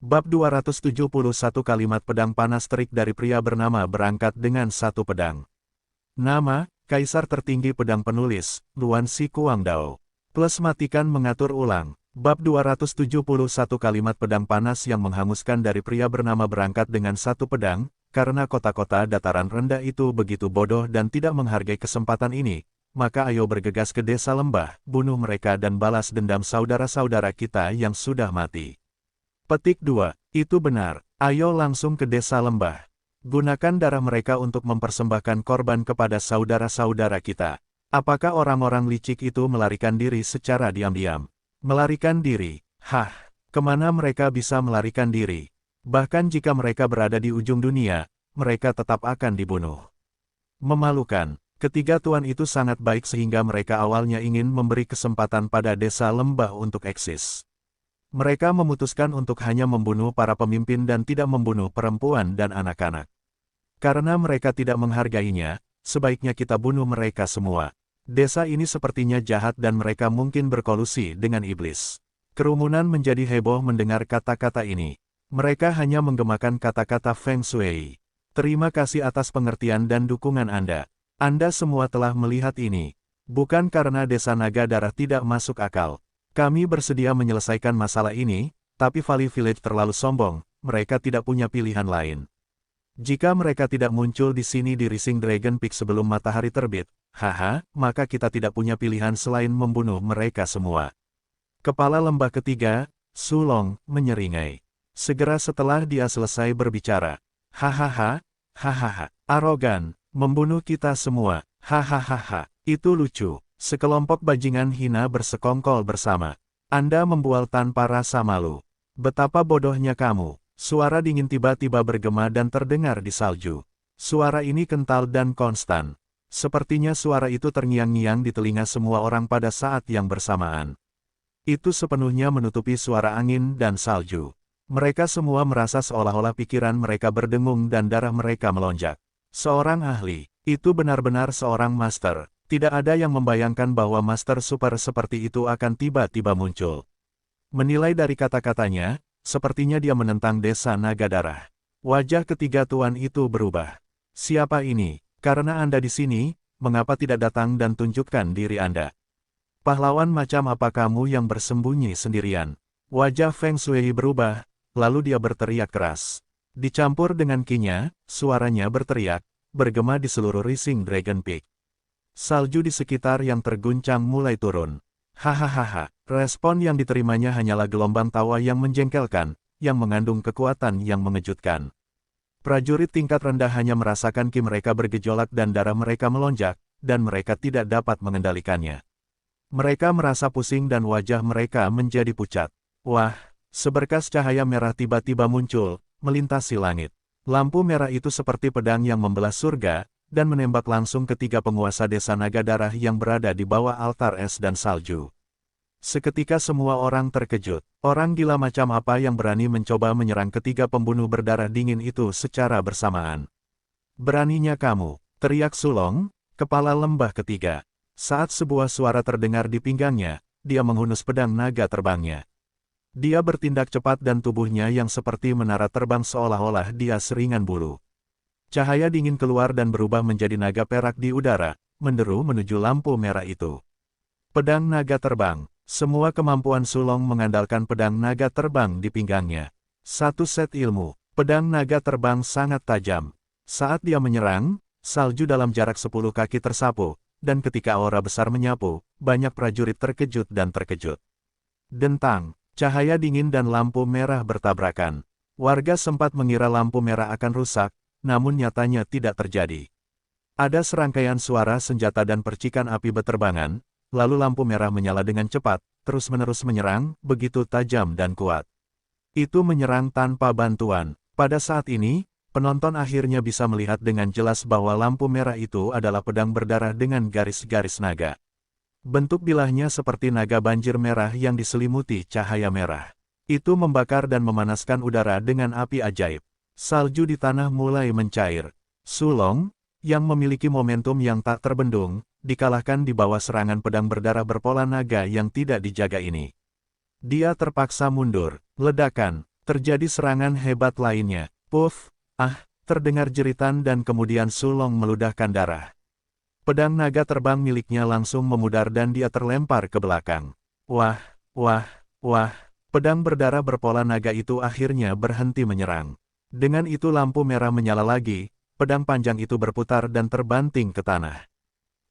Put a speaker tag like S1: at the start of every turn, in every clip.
S1: Bab 271 Kalimat pedang panas terik dari pria bernama berangkat dengan satu pedang. Nama, Kaisar Tertinggi Pedang Penulis, Luan Si Kuangdao. Plus matikan mengatur ulang. Bab 271 Kalimat pedang panas yang menghanguskan dari pria bernama berangkat dengan satu pedang, karena kota-kota dataran rendah itu begitu bodoh dan tidak menghargai kesempatan ini, maka ayo bergegas ke desa lembah, bunuh mereka dan balas dendam saudara-saudara kita yang sudah mati. Petik 2. Itu benar, ayo langsung ke desa lembah. Gunakan darah mereka untuk mempersembahkan korban kepada saudara-saudara kita. Apakah orang-orang licik itu melarikan diri secara diam-diam? Melarikan diri? Hah, kemana mereka bisa melarikan diri? Bahkan jika mereka berada di ujung dunia, mereka tetap akan dibunuh. Memalukan, ketiga tuan itu sangat baik sehingga mereka awalnya ingin memberi kesempatan pada desa lembah untuk eksis. Mereka memutuskan untuk hanya membunuh para pemimpin dan tidak membunuh perempuan dan anak-anak. Karena mereka tidak menghargainya, sebaiknya kita bunuh mereka semua. Desa ini sepertinya jahat dan mereka mungkin berkolusi dengan iblis. Kerumunan menjadi heboh mendengar kata-kata ini. Mereka hanya menggemakan kata-kata Feng Shui. Terima kasih atas pengertian dan dukungan Anda. Anda semua telah melihat ini. Bukan karena desa naga darah tidak masuk akal. Kami bersedia menyelesaikan masalah ini, tapi Valley Village terlalu sombong, mereka tidak punya pilihan lain. Jika mereka tidak muncul di sini di Rising Dragon Peak sebelum matahari terbit, maka kita tidak punya pilihan selain membunuh mereka semua. Kepala lembah ketiga, Sulong, menyeringai. Segera setelah dia selesai berbicara. Arogan, membunuh kita semua, itu lucu. Sekelompok bajingan hina bersekongkol bersama. Anda membual tanpa rasa malu. Betapa bodohnya kamu. Suara dingin tiba-tiba bergema dan terdengar di salju. Suara ini kental dan konstan. Sepertinya suara itu terngiang-ngiang di telinga semua orang pada saat yang bersamaan. Itu sepenuhnya menutupi suara angin dan salju. Mereka semua merasa seolah-olah pikiran mereka berdengung dan darah mereka melonjak. Seorang ahli, itu benar-benar seorang master. Tidak ada yang membayangkan bahwa master super seperti itu akan tiba-tiba muncul. Menilai dari kata-katanya, sepertinya dia menentang desa naga darah. Wajah ketiga tuan itu berubah. Siapa ini? Karena Anda di sini, mengapa tidak datang dan tunjukkan diri Anda? Pahlawan macam apa kamu yang bersembunyi sendirian? Wajah Feng Shui berubah, lalu dia berteriak keras. Dicampur dengan kinya, suaranya berteriak, bergema di seluruh Rising Dragon Peak. Salju di sekitar yang terguncang mulai turun. Respon yang diterimanya hanyalah gelombang tawa yang menjengkelkan, yang mengandung kekuatan yang mengejutkan. Prajurit tingkat rendah hanya merasakan ki mereka bergejolak dan darah mereka melonjak, dan mereka tidak dapat mengendalikannya. Mereka merasa pusing dan wajah mereka menjadi pucat. Wah, seberkas cahaya merah tiba-tiba muncul, melintasi langit. Lampu merah itu seperti pedang yang membelah surga, dan menembak langsung ketiga penguasa desa naga darah yang berada di bawah altar es dan salju. Seketika semua orang terkejut. Orang gila macam apa yang berani mencoba menyerang ketiga pembunuh berdarah dingin itu secara bersamaan. Beraninya kamu, teriak Sulong, kepala lembah ketiga. Saat sebuah suara terdengar di pinggangnya, dia menghunus pedang naga terbangnya. Dia bertindak cepat dan tubuhnya yang seperti menara terbang seolah-olah dia seringan bulu. Cahaya dingin keluar dan berubah menjadi naga perak di udara, menderu menuju lampu merah itu. Pedang naga terbang. Semua kemampuan Sulong mengandalkan pedang naga terbang di pinggangnya. Satu set ilmu. Pedang naga terbang sangat tajam. Saat dia menyerang, salju dalam jarak 10 kaki tersapu, dan ketika aura besar menyapu, banyak prajurit terkejut dan terkejut. Dentang, cahaya dingin dan lampu merah bertabrakan. Warga sempat mengira lampu merah akan rusak, namun nyatanya tidak terjadi. Ada serangkaian suara senjata dan percikan api beterbangan, lalu lampu merah menyala dengan cepat, terus-menerus menyerang, begitu tajam dan kuat. Itu menyerang tanpa bantuan. Pada saat ini, penonton akhirnya bisa melihat dengan jelas bahwa lampu merah itu adalah pedang berdarah dengan garis-garis naga. Bentuk bilahnya seperti naga banjir merah yang diselimuti cahaya merah. Itu membakar dan memanaskan udara dengan api ajaib. Salju di tanah mulai mencair. Sulong, yang memiliki momentum yang tak terbendung, dikalahkan di bawah serangan pedang berdarah berpola naga yang tidak dijaga ini. Dia terpaksa mundur. Ledakan, Terjadi serangan hebat lainnya. Puff, terdengar jeritan dan kemudian Sulong meludahkan darah. Pedang naga terbang miliknya langsung memudar dan dia terlempar ke belakang. Wah, pedang berdarah berpola naga itu akhirnya berhenti menyerang. Dengan itu lampu merah menyala lagi, pedang panjang itu berputar dan terbanting ke tanah.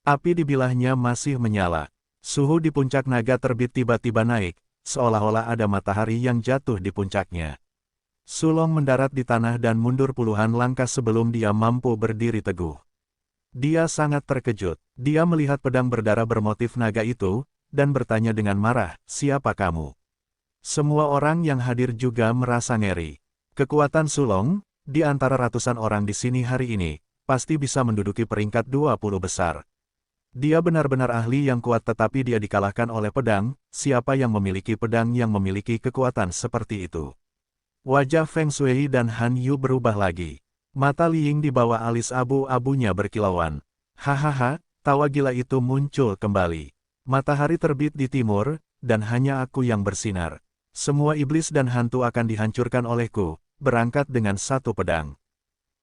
S1: Api di bilahnya masih menyala. Suhu di puncak naga terbit tiba-tiba naik, seolah-olah ada matahari yang jatuh di puncaknya. Sulong mendarat di tanah dan mundur puluhan langkah sebelum dia mampu berdiri teguh. Dia sangat terkejut. Dia melihat pedang berdarah bermotif naga itu, dan bertanya dengan marah, "Siapa kamu?" Semua orang yang hadir juga merasa ngeri. Kekuatan Sulong, di antara ratusan orang di sini hari ini, pasti bisa menduduki peringkat 20 besar. Dia benar-benar ahli yang kuat tetapi dia dikalahkan oleh pedang. Siapa yang memiliki pedang yang memiliki kekuatan seperti itu? Wajah Feng Shui dan Han Yu berubah lagi. Mata Li Ying di bawah alis abu-abunya berkilauan. Hahaha, tawa gila itu muncul kembali. Matahari terbit di timur, dan hanya aku yang bersinar. Semua iblis dan hantu akan dihancurkan olehku, berangkat dengan satu pedang.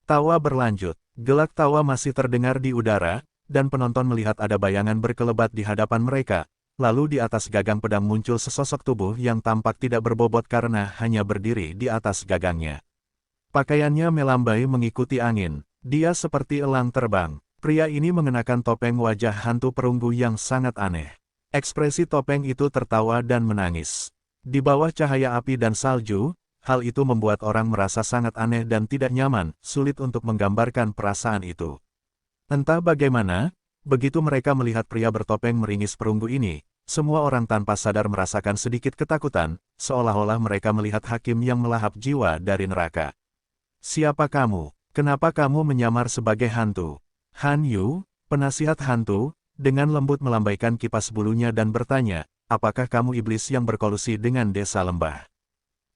S1: Tawa berlanjut. Gelak tawa masih terdengar di udara, dan penonton melihat ada bayangan berkelebat di hadapan mereka. Lalu di atas gagang pedang muncul sesosok tubuh yang tampak tidak berbobot karena hanya berdiri di atas gagangnya. Pakaiannya melambai mengikuti angin. Dia seperti elang terbang. Pria ini mengenakan topeng wajah hantu perunggu yang sangat aneh. Ekspresi topeng itu tertawa dan menangis. Di bawah cahaya api dan salju, hal itu membuat orang merasa sangat aneh dan tidak nyaman, sulit untuk menggambarkan perasaan itu. Entah bagaimana, begitu mereka melihat pria bertopeng meringis perunggu ini, semua orang tanpa sadar merasakan sedikit ketakutan, seolah-olah mereka melihat hakim yang melahap jiwa dari neraka. "Siapa kamu? Kenapa kamu menyamar sebagai hantu?" Han Yu, penasihat hantu, dengan lembut melambaikan kipas bulunya dan bertanya, "Apakah kamu iblis yang berkolusi dengan desa lembah?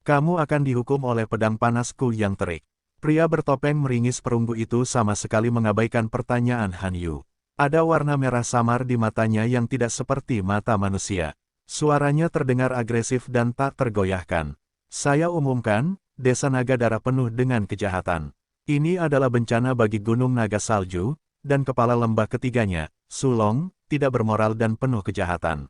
S1: Kamu akan dihukum oleh pedang panasku yang terik." Pria bertopeng meringis perunggu itu sama sekali mengabaikan pertanyaan Han Yu. Ada warna merah samar di matanya yang tidak seperti mata manusia. Suaranya terdengar agresif dan tak tergoyahkan. "Saya umumkan, desa naga darah penuh dengan kejahatan. Ini adalah bencana bagi Gunung Naga Salju, dan kepala lembah ketiganya, Sulong, tidak bermoral dan penuh kejahatan.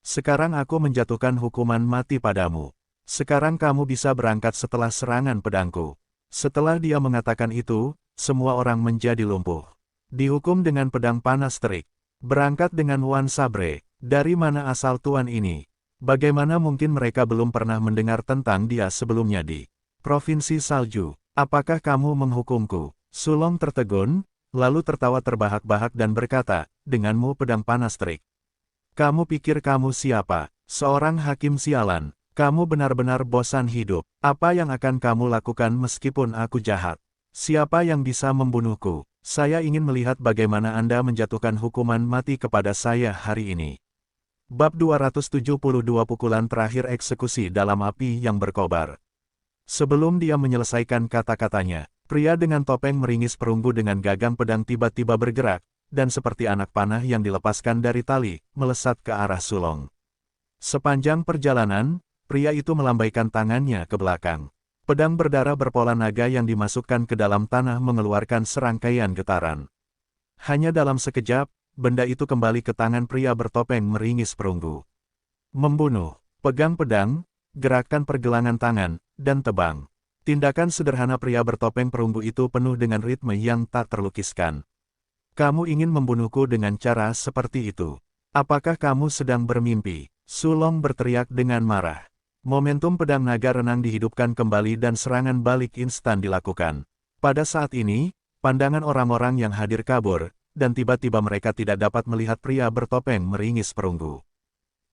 S1: Sekarang aku menjatuhkan hukuman mati padamu. Sekarang kamu bisa berangkat setelah serangan pedangku." Setelah dia mengatakan itu, semua orang menjadi lumpuh. Dihukum dengan pedang panas terik. Berangkat dengan Wan Sabre. Dari mana asal tuan ini? Bagaimana mungkin mereka belum pernah mendengar tentang dia sebelumnya di Provinsi Salju? Apakah kamu menghukumku? Sulong tertegun, lalu tertawa terbahak-bahak dan berkata, "Denganmu pedang panas terik. Kamu pikir kamu siapa? Seorang hakim sialan. Kamu benar-benar bosan hidup. Apa yang akan kamu lakukan meskipun aku jahat? Siapa yang bisa membunuhku? Saya ingin melihat bagaimana Anda menjatuhkan hukuman mati kepada saya hari ini." Bab 272 Pukulan terakhir eksekusi dalam api yang berkobar. Sebelum dia menyelesaikan kata-katanya, pria dengan topeng meringis perunggu dengan gagang pedang tiba-tiba bergerak, dan seperti anak panah yang dilepaskan dari tali, melesat ke arah Sulong. Sepanjang perjalanan, pria itu melambaikan tangannya ke belakang. Pedang berdarah berpola naga yang dimasukkan ke dalam tanah mengeluarkan serangkaian getaran. Hanya dalam sekejap, benda itu kembali ke tangan pria bertopeng meringis perunggu. Membunuh, pegang pedang, gerakan pergelangan tangan, dan tebang. Tindakan sederhana pria bertopeng perunggu itu penuh dengan ritme yang tak terlukiskan. "Kamu ingin membunuhku dengan cara seperti itu? Apakah kamu sedang bermimpi?" Sulong berteriak dengan marah. Momentum pedang naga renang dihidupkan kembali dan serangan balik instan dilakukan. Pada saat ini, pandangan orang-orang yang hadir kabur, dan tiba-tiba mereka tidak dapat melihat pria bertopeng meringis perunggu.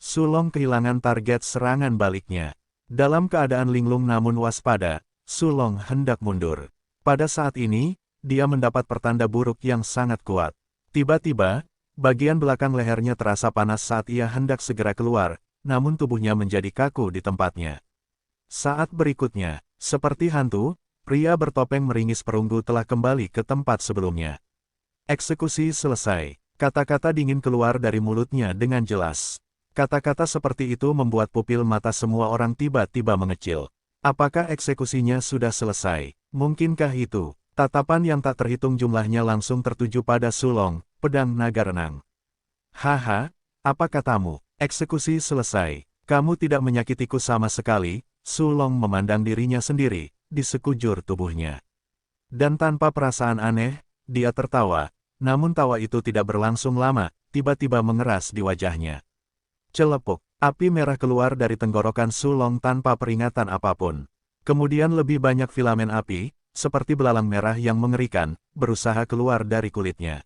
S1: Sulong kehilangan target serangan baliknya. Dalam keadaan linglung namun waspada, Sulong hendak mundur. Pada saat ini, dia mendapat pertanda buruk yang sangat kuat. Tiba-tiba, bagian belakang lehernya terasa panas saat ia hendak segera keluar, namun tubuhnya menjadi kaku di tempatnya. Saat berikutnya, seperti hantu, pria bertopeng meringis perunggu telah kembali ke tempat sebelumnya. "Eksekusi selesai." Kata-kata dingin keluar dari mulutnya dengan jelas. Kata-kata seperti itu membuat pupil mata semua orang tiba-tiba mengecil. Apakah eksekusinya sudah selesai? Mungkinkah itu? Tatapan yang tak terhitung jumlahnya langsung tertuju pada Sulong, pedang naga renang. Haha, apa katamu? Eksekusi selesai. Kamu tidak menyakitiku sama sekali. Sulong memandang dirinya sendiri, di sekujur tubuhnya. Dan tanpa perasaan aneh, dia tertawa. Namun tawa itu tidak berlangsung lama, tiba-tiba mengeras di wajahnya. Celepuk, api merah keluar dari tenggorokan Sulong tanpa peringatan apapun. Kemudian lebih banyak filamen api, seperti belalang merah yang mengerikan, berusaha keluar dari kulitnya.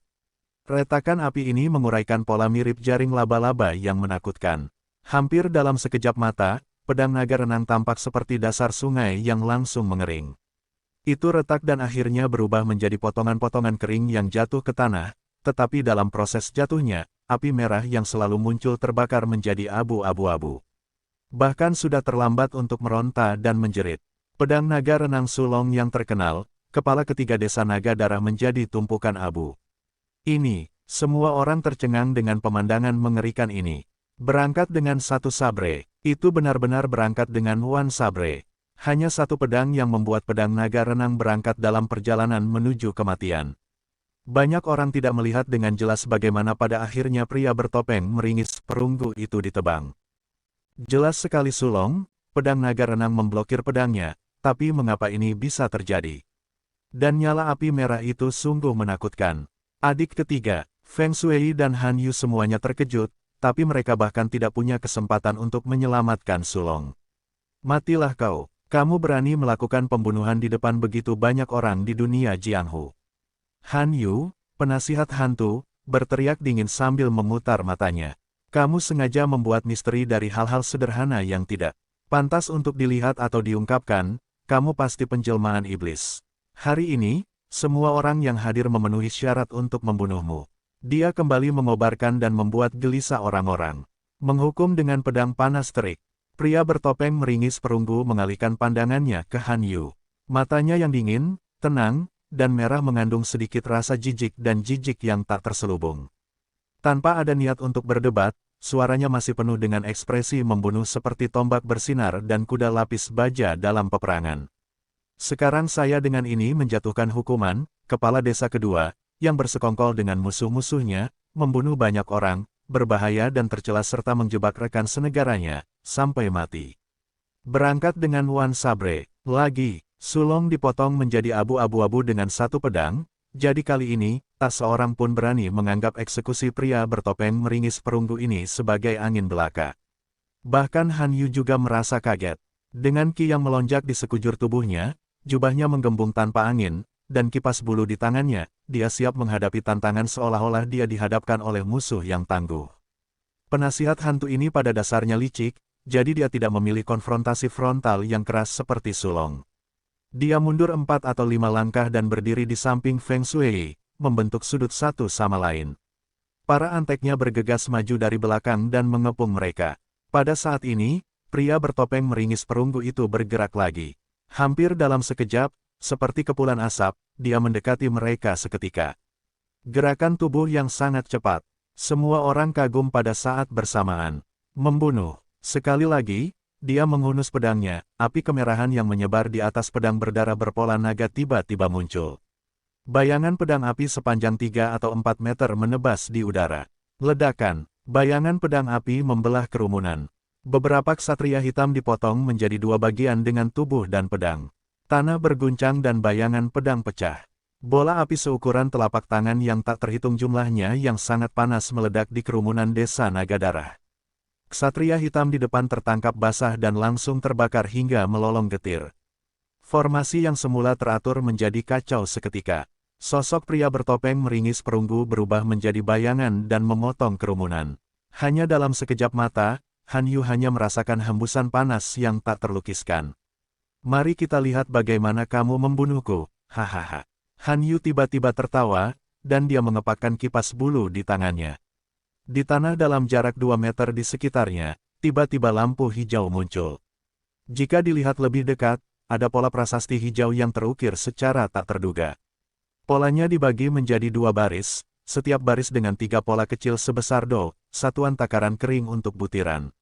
S1: Retakan api ini menguraikan pola mirip jaring laba-laba yang menakutkan. Hampir dalam sekejap mata, pedang naga renang tampak seperti dasar sungai yang langsung mengering. Itu retak dan akhirnya berubah menjadi potongan-potongan kering yang jatuh ke tanah, tetapi dalam proses jatuhnya, api merah yang selalu muncul terbakar menjadi abu-abu. Bahkan sudah terlambat untuk meronta dan menjerit. Pedang naga renang Sulong yang terkenal, kepala ketiga desa naga darah menjadi tumpukan abu. Ini, semua orang tercengang dengan pemandangan mengerikan ini. Berangkat dengan satu sabre, itu benar-benar berangkat dengan one sabre. Hanya satu pedang yang membuat pedang naga renang berangkat dalam perjalanan menuju kematian. Banyak orang tidak melihat dengan jelas bagaimana pada akhirnya pria bertopeng meringis perunggu itu ditebang. Jelas sekali Sulong, pedang naga renang memblokir pedangnya, tapi mengapa ini bisa terjadi? Dan nyala api merah itu sungguh menakutkan. Adik ketiga, Feng Shui dan Han Yu semuanya terkejut, tapi mereka bahkan tidak punya kesempatan untuk menyelamatkan Sulong. Matilah kau, kamu berani melakukan pembunuhan di depan begitu banyak orang di dunia Jianghu. Han Yu, penasihat hantu, berteriak dingin sambil memutar matanya. Kamu sengaja membuat misteri dari hal-hal sederhana yang tidak pantas untuk dilihat atau diungkapkan, kamu pasti penjelmaan iblis. Hari ini, semua orang yang hadir memenuhi syarat untuk membunuhmu. Dia kembali mengobarkan dan membuat gelisah orang-orang. Menghukum dengan pedang panas terik. Pria bertopeng meringis perunggu mengalihkan pandangannya ke Han Yu. Matanya yang dingin, tenang, dan merah mengandung sedikit rasa jijik dan jijik yang tak terselubung. Tanpa ada niat untuk berdebat, suaranya masih penuh dengan ekspresi membunuh seperti tombak bersinar dan kuda lapis baja dalam peperangan. Sekarang saya dengan ini menjatuhkan hukuman, kepala desa kedua, yang bersekongkol dengan musuh-musuhnya, membunuh banyak orang, berbahaya dan tercela serta menjebak rekan senegaranya, sampai mati. Berangkat dengan one sabre, lagi. Sulong dipotong menjadi abu-abu dengan satu pedang, jadi kali ini, tak seorang pun berani menganggap eksekusi pria bertopeng meringis perunggu ini sebagai angin belaka. Bahkan Han Yu juga merasa kaget. Dengan ki yang melonjak di sekujur tubuhnya, jubahnya menggembung tanpa angin, dan kipas bulu di tangannya, dia siap menghadapi tantangan seolah-olah dia dihadapkan oleh musuh yang tangguh. Penasihat hantu ini pada dasarnya licik, jadi dia tidak memilih konfrontasi frontal yang keras seperti Sulong. Dia mundur 4 atau 5 langkah dan berdiri di samping Feng Shui, membentuk sudut satu sama lain. Para anteknya bergegas maju dari belakang dan mengepung mereka. Pada saat ini, pria bertopeng meringis perunggu itu bergerak lagi. Hampir dalam sekejap, seperti kepulan asap, dia mendekati mereka seketika. Gerakan tubuh yang sangat cepat. Semua orang kagum pada saat bersamaan. Membunuh. Sekali lagi, dia menghunus pedangnya, api kemerahan yang menyebar di atas pedang berdarah berpola naga tiba-tiba muncul. Bayangan pedang api sepanjang 3 atau 4 meter menebas di udara. Ledakan, bayangan pedang api membelah kerumunan. Beberapa ksatria hitam dipotong menjadi 2 bagian dengan tubuh dan pedang. Tanah berguncang dan bayangan pedang pecah. Bola api seukuran telapak tangan yang tak terhitung jumlahnya yang sangat panas meledak di kerumunan desa naga darah. Ksatria hitam di depan tertangkap basah dan langsung terbakar hingga melolong getir. Formasi yang semula teratur menjadi kacau seketika. Sosok pria bertopeng meringis perunggu berubah menjadi bayangan dan memotong kerumunan. Hanya dalam sekejap mata, Han Yu hanya merasakan hembusan panas yang tak terlukiskan. Mari kita lihat bagaimana kamu membunuhku, hahaha. Han Yu tiba-tiba tertawa, dan dia mengepakkan kipas bulu di tangannya. Di tanah dalam jarak 2 meter di sekitarnya, tiba-tiba lampu hijau muncul. Jika dilihat lebih dekat, ada pola prasasti hijau yang terukir secara tak terduga. Polanya dibagi menjadi 2 baris, setiap baris dengan 3 pola kecil sebesar do, satuan takaran kering untuk butiran.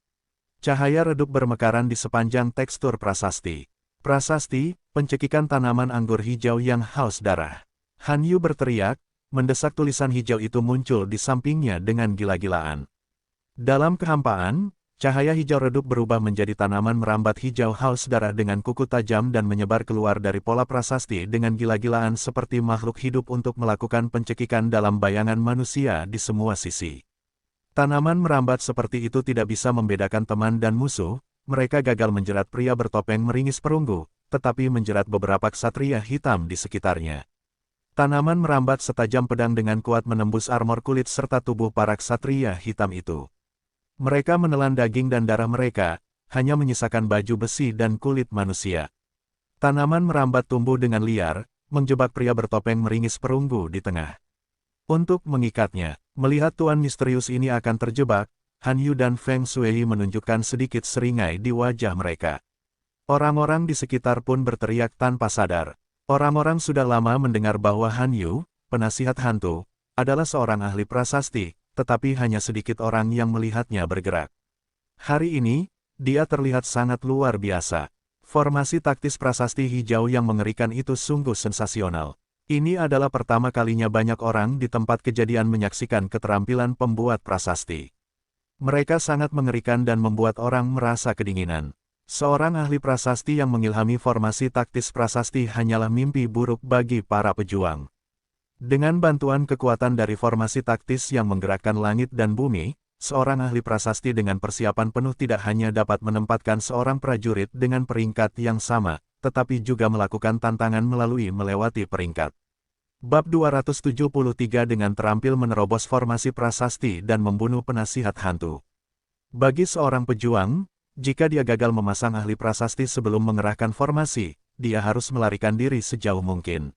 S1: Cahaya redup bermekaran di sepanjang tekstur prasasti. Prasasti, pencekikan tanaman anggur hijau yang haus darah. Han Yu berteriak, mendesak tulisan hijau itu muncul di sampingnya dengan gila-gilaan. Dalam kehampaan, cahaya hijau redup berubah menjadi tanaman merambat hijau haus darah dengan kuku tajam dan menyebar keluar dari pola prasasti dengan gila-gilaan seperti makhluk hidup untuk melakukan pencekikan dalam bayangan manusia di semua sisi. Tanaman merambat seperti itu tidak bisa membedakan teman dan musuh, mereka gagal menjerat pria bertopeng meringis perunggu, tetapi menjerat beberapa ksatria hitam di sekitarnya. Tanaman merambat setajam pedang dengan kuat menembus armor kulit serta tubuh para ksatria hitam itu. Mereka menelan daging dan darah mereka, hanya menyisakan baju besi dan kulit manusia. Tanaman merambat tumbuh dengan liar, menjebak pria bertopeng meringis perunggu di tengah. Untuk mengikatnya, melihat tuan misterius ini akan terjebak, Han Yu dan Feng Shui menunjukkan sedikit seringai di wajah mereka. Orang-orang di sekitar pun berteriak tanpa sadar. Orang-orang sudah lama mendengar bahwa Han Yu, penasihat hantu, adalah seorang ahli prasasti, tetapi hanya sedikit orang yang melihatnya bergerak. Hari ini, dia terlihat sangat luar biasa. Formasi taktis prasasti hijau yang mengerikan itu sungguh sensasional. Ini adalah pertama kalinya banyak orang di tempat kejadian menyaksikan keterampilan pembuat prasasti. Mereka sangat mengerikan dan membuat orang merasa kedinginan. Seorang ahli prasasti yang mengilhami formasi taktis prasasti hanyalah mimpi buruk bagi para pejuang. Dengan bantuan kekuatan dari formasi taktis yang menggerakkan langit dan bumi, seorang ahli prasasti dengan persiapan penuh tidak hanya dapat menempatkan seorang prajurit dengan peringkat yang sama, tetapi juga melakukan tantangan melalui melewati peringkat. Bab 273 dengan terampil menerobos formasi prasasti dan membunuh penasihat hantu. Bagi seorang pejuang, jika dia gagal memasang ahli prasasti sebelum mengerahkan formasi, dia harus melarikan diri sejauh mungkin.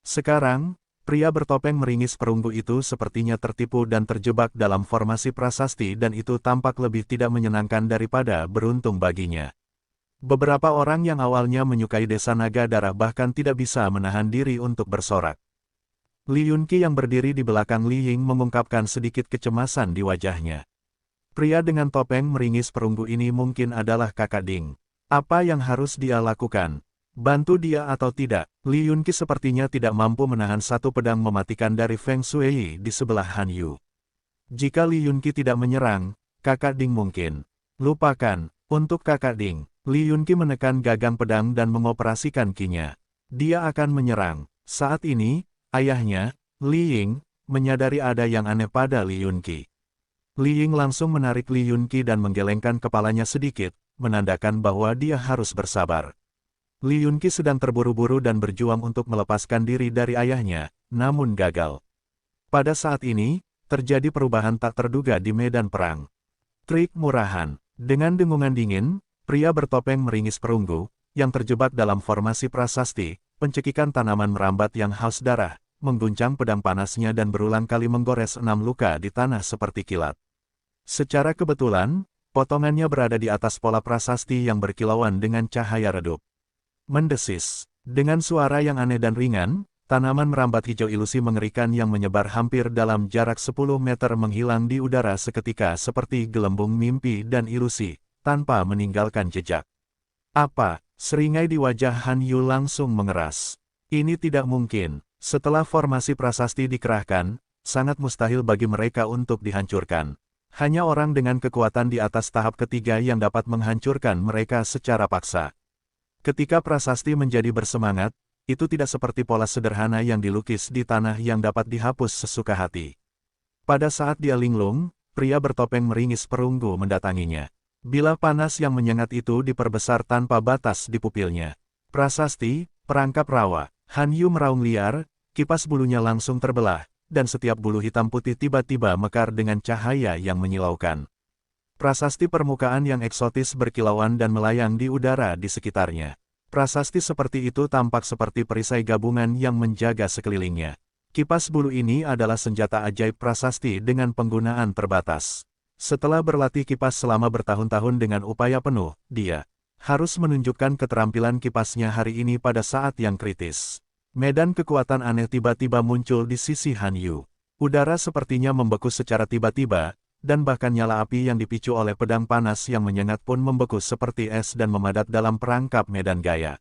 S1: Sekarang, pria bertopeng meringis perunggu itu sepertinya tertipu dan terjebak dalam formasi prasasti dan itu tampak lebih tidak menyenangkan daripada beruntung baginya. Beberapa orang yang awalnya menyukai desa naga darah bahkan tidak bisa menahan diri untuk bersorak. Li Yunqi yang berdiri di belakang Li Ying mengungkapkan sedikit kecemasan di wajahnya. Pria dengan topeng meringis perunggu ini mungkin adalah kakak Ding. Apa yang harus dia lakukan? Bantu dia atau tidak? Li Yunqi sepertinya tidak mampu menahan satu pedang mematikan dari Feng Shui di sebelah Han Yu. Jika Li Yunqi tidak menyerang, kakak Ding mungkin. Lupakan, untuk kakak Ding. Li Yunqi menekan gagang pedang dan mengoperasikan kinya. Dia akan menyerang. Saat ini, ayahnya, Li Ying, menyadari ada yang aneh pada Li Yunqi. Li Ying langsung menarik Li Yunqi dan menggelengkan kepalanya sedikit, menandakan bahwa dia harus bersabar. Li Yunqi sedang terburu-buru dan berjuang untuk melepaskan diri dari ayahnya, namun gagal. Pada saat ini, terjadi perubahan tak terduga di medan perang. Trik murahan. Dengan dengungan dingin, pria bertopeng meringis perunggu, yang terjebak dalam formasi prasasti, pencekikan tanaman merambat yang haus darah, mengguncang pedang panasnya dan berulang kali menggores 6 luka di tanah seperti kilat. Secara kebetulan, potongannya berada di atas pola prasasti yang berkilauan dengan cahaya redup. Mendesis. Dengan suara yang aneh dan ringan, tanaman merambat hijau ilusi mengerikan yang menyebar hampir dalam jarak 10 meter menghilang di udara seketika seperti gelembung mimpi dan ilusi, tanpa meninggalkan jejak. Apa? Seringai di wajah Han Yu langsung mengeras. Ini tidak mungkin. Setelah formasi prasasti dikerahkan, sangat mustahil bagi mereka untuk dihancurkan. Hanya orang dengan kekuatan di atas tahap ketiga yang dapat menghancurkan mereka secara paksa. Ketika prasasti menjadi bersemangat, itu tidak seperti pola sederhana yang dilukis di tanah yang dapat dihapus sesuka hati. Pada saat dia linglung, pria bertopeng meringis perunggu mendatanginya. Bilah panas yang menyengat itu diperbesar tanpa batas di pupilnya. Prasasti, perangkap rawa. Han Yu meraung liar, kipas bulunya langsung terbelah, dan setiap bulu hitam putih tiba-tiba mekar dengan cahaya yang menyilaukan. Prasasti permukaan yang eksotis berkilauan dan melayang di udara di sekitarnya. Prasasti seperti itu tampak seperti perisai gabungan yang menjaga sekelilingnya. Kipas bulu ini adalah senjata ajaib prasasti dengan penggunaan terbatas. Setelah berlatih kipas selama bertahun-tahun dengan upaya penuh, dia harus menunjukkan keterampilan kipasnya hari ini pada saat yang kritis. Medan kekuatan aneh tiba-tiba muncul di sisi Han Yu. Udara sepertinya membeku secara tiba-tiba, dan bahkan nyala api yang dipicu oleh pedang panas yang menyengat pun membeku seperti es dan memadat dalam perangkap medan gaya.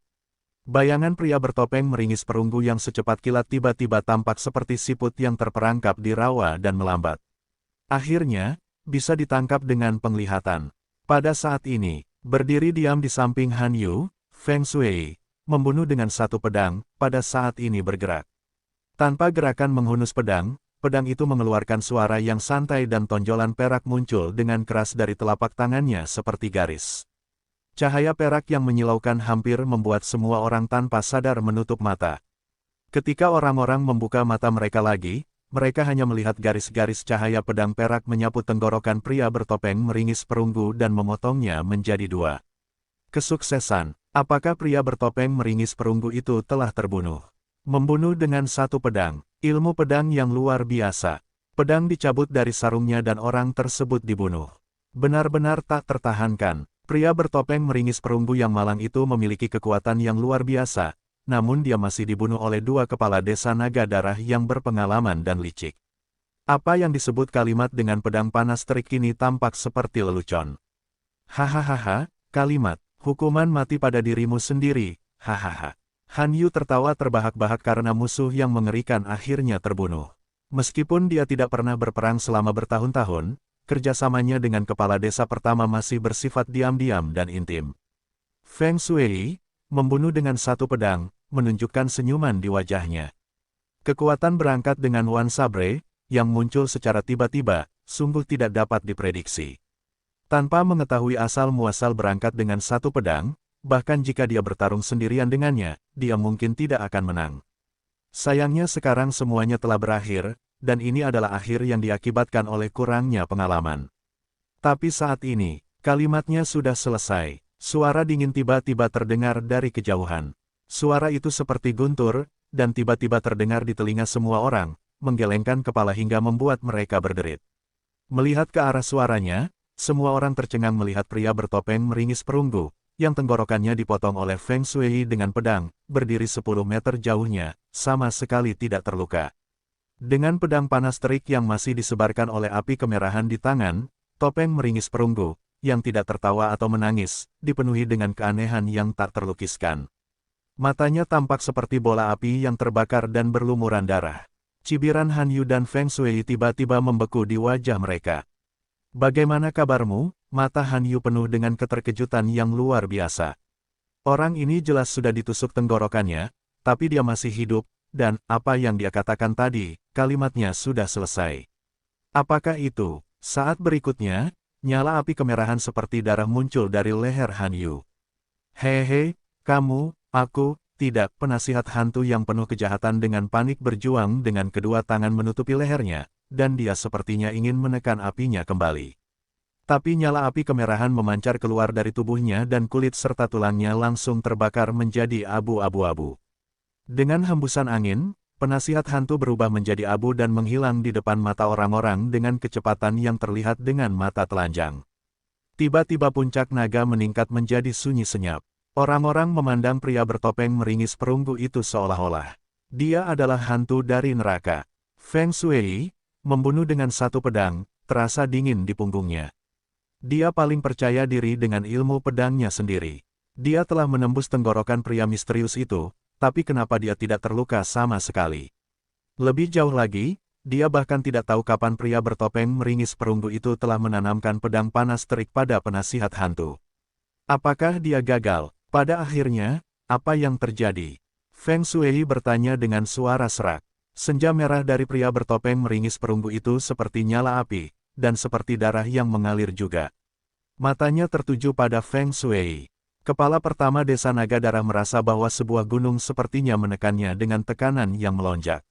S1: Bayangan pria bertopeng meringis perunggu yang secepat kilat tiba-tiba tampak seperti siput yang terperangkap di rawa dan melambat. Akhirnya, bisa ditangkap dengan penglihatan. Pada saat ini, berdiri diam di samping Han Yu, Feng Shui, membunuh dengan satu pedang, pada saat ini bergerak. Tanpa gerakan menghunus pedang, pedang itu mengeluarkan suara yang santai dan tonjolan perak muncul dengan keras dari telapak tangannya seperti garis. Cahaya perak yang menyilaukan hampir membuat semua orang tanpa sadar menutup mata. Ketika orang-orang membuka mata mereka lagi, mereka hanya melihat garis-garis cahaya pedang perak menyapu tenggorokan pria bertopeng meringis perunggu dan memotongnya menjadi dua. Kesuksesan, apakah pria bertopeng meringis perunggu itu telah terbunuh? Membunuh dengan satu pedang, ilmu pedang yang luar biasa. Pedang dicabut dari sarungnya dan orang tersebut dibunuh. Benar-benar tak tertahankan. Pria bertopeng meringis perunggu yang malang itu memiliki kekuatan yang luar biasa, namun dia masih dibunuh oleh dua kepala desa naga darah yang berpengalaman dan licik. Apa yang disebut kalimat dengan pedang panas terik kini tampak seperti lelucon. Hahaha, kalimat, hukuman mati pada dirimu sendiri, hahaha. Han Yu tertawa terbahak-bahak karena musuh yang mengerikan akhirnya terbunuh. Meskipun dia tidak pernah berperang selama bertahun-tahun, kerjasamanya dengan kepala desa pertama masih bersifat diam-diam dan intim. Feng Shui, membunuh dengan satu pedang, menunjukkan senyuman di wajahnya. Kekuatan berangkat dengan Wan Sabre, yang muncul secara tiba-tiba, sungguh tidak dapat diprediksi. Tanpa mengetahui asal-muasal berangkat dengan satu pedang, bahkan jika dia bertarung sendirian dengannya, dia mungkin tidak akan menang. Sayangnya sekarang semuanya telah berakhir, dan ini adalah akhir yang diakibatkan oleh kurangnya pengalaman. Tapi saat ini, kalimatnya sudah selesai. Suara dingin tiba-tiba terdengar dari kejauhan. Suara itu seperti guntur, dan tiba-tiba terdengar di telinga semua orang, menggelengkan kepala hingga membuat mereka berderit. Melihat ke arah suaranya, semua orang tercengang melihat pria bertopeng meringis perunggu, yang tenggorokannya dipotong oleh Feng Shui dengan pedang, berdiri 10 meter jauhnya, sama sekali tidak terluka. Dengan pedang panas terik yang masih disebarkan oleh api kemerahan di tangan, topeng meringis perunggu, yang tidak tertawa atau menangis, dipenuhi dengan keanehan yang tak terlukiskan. Matanya tampak seperti bola api yang terbakar dan berlumuran darah. Cibiran Han Yu dan Feng Shui tiba-tiba membeku di wajah mereka. Bagaimana kabarmu? Mata Han Yu penuh dengan keterkejutan yang luar biasa. Orang ini jelas sudah ditusuk tenggorokannya, tapi dia masih hidup, dan apa yang dia katakan tadi, kalimatnya sudah selesai. Apakah itu? Saat berikutnya, nyala api kemerahan seperti darah muncul dari leher Han Yu. Hehe, kamu, aku, tidak, penasihat hantu yang penuh kejahatan dengan panik berjuang dengan kedua tangan menutupi lehernya, dan dia sepertinya ingin menekan apinya kembali. Tapi nyala api kemerahan memancar keluar dari tubuhnya dan kulit serta tulangnya langsung terbakar menjadi abu-abu. Dengan hembusan angin, penasihat hantu berubah menjadi abu dan menghilang di depan mata orang-orang dengan kecepatan yang terlihat dengan mata telanjang. Tiba-tiba puncak naga meningkat menjadi sunyi senyap. Orang-orang memandang pria bertopeng meringis perunggu itu seolah-olah dia adalah hantu dari neraka. Feng Shui, membunuh dengan satu pedang, terasa dingin di punggungnya. Dia paling percaya diri dengan ilmu pedangnya sendiri. Dia telah menembus tenggorokan pria misterius itu, tapi kenapa dia tidak terluka sama sekali? Lebih jauh lagi, dia bahkan tidak tahu kapan pria bertopeng meringis perunggu itu telah menanamkan pedang panas terik pada penasihat hantu. Apakah dia gagal? Pada akhirnya, apa yang terjadi? Feng Shui bertanya dengan suara serak. Senja merah dari pria bertopeng meringis perunggu itu seperti nyala api, dan seperti darah yang mengalir juga. Matanya tertuju pada Feng Shui. Kepala pertama desa naga darah merasa bahwa sebuah gunung sepertinya menekannya dengan tekanan yang melonjak.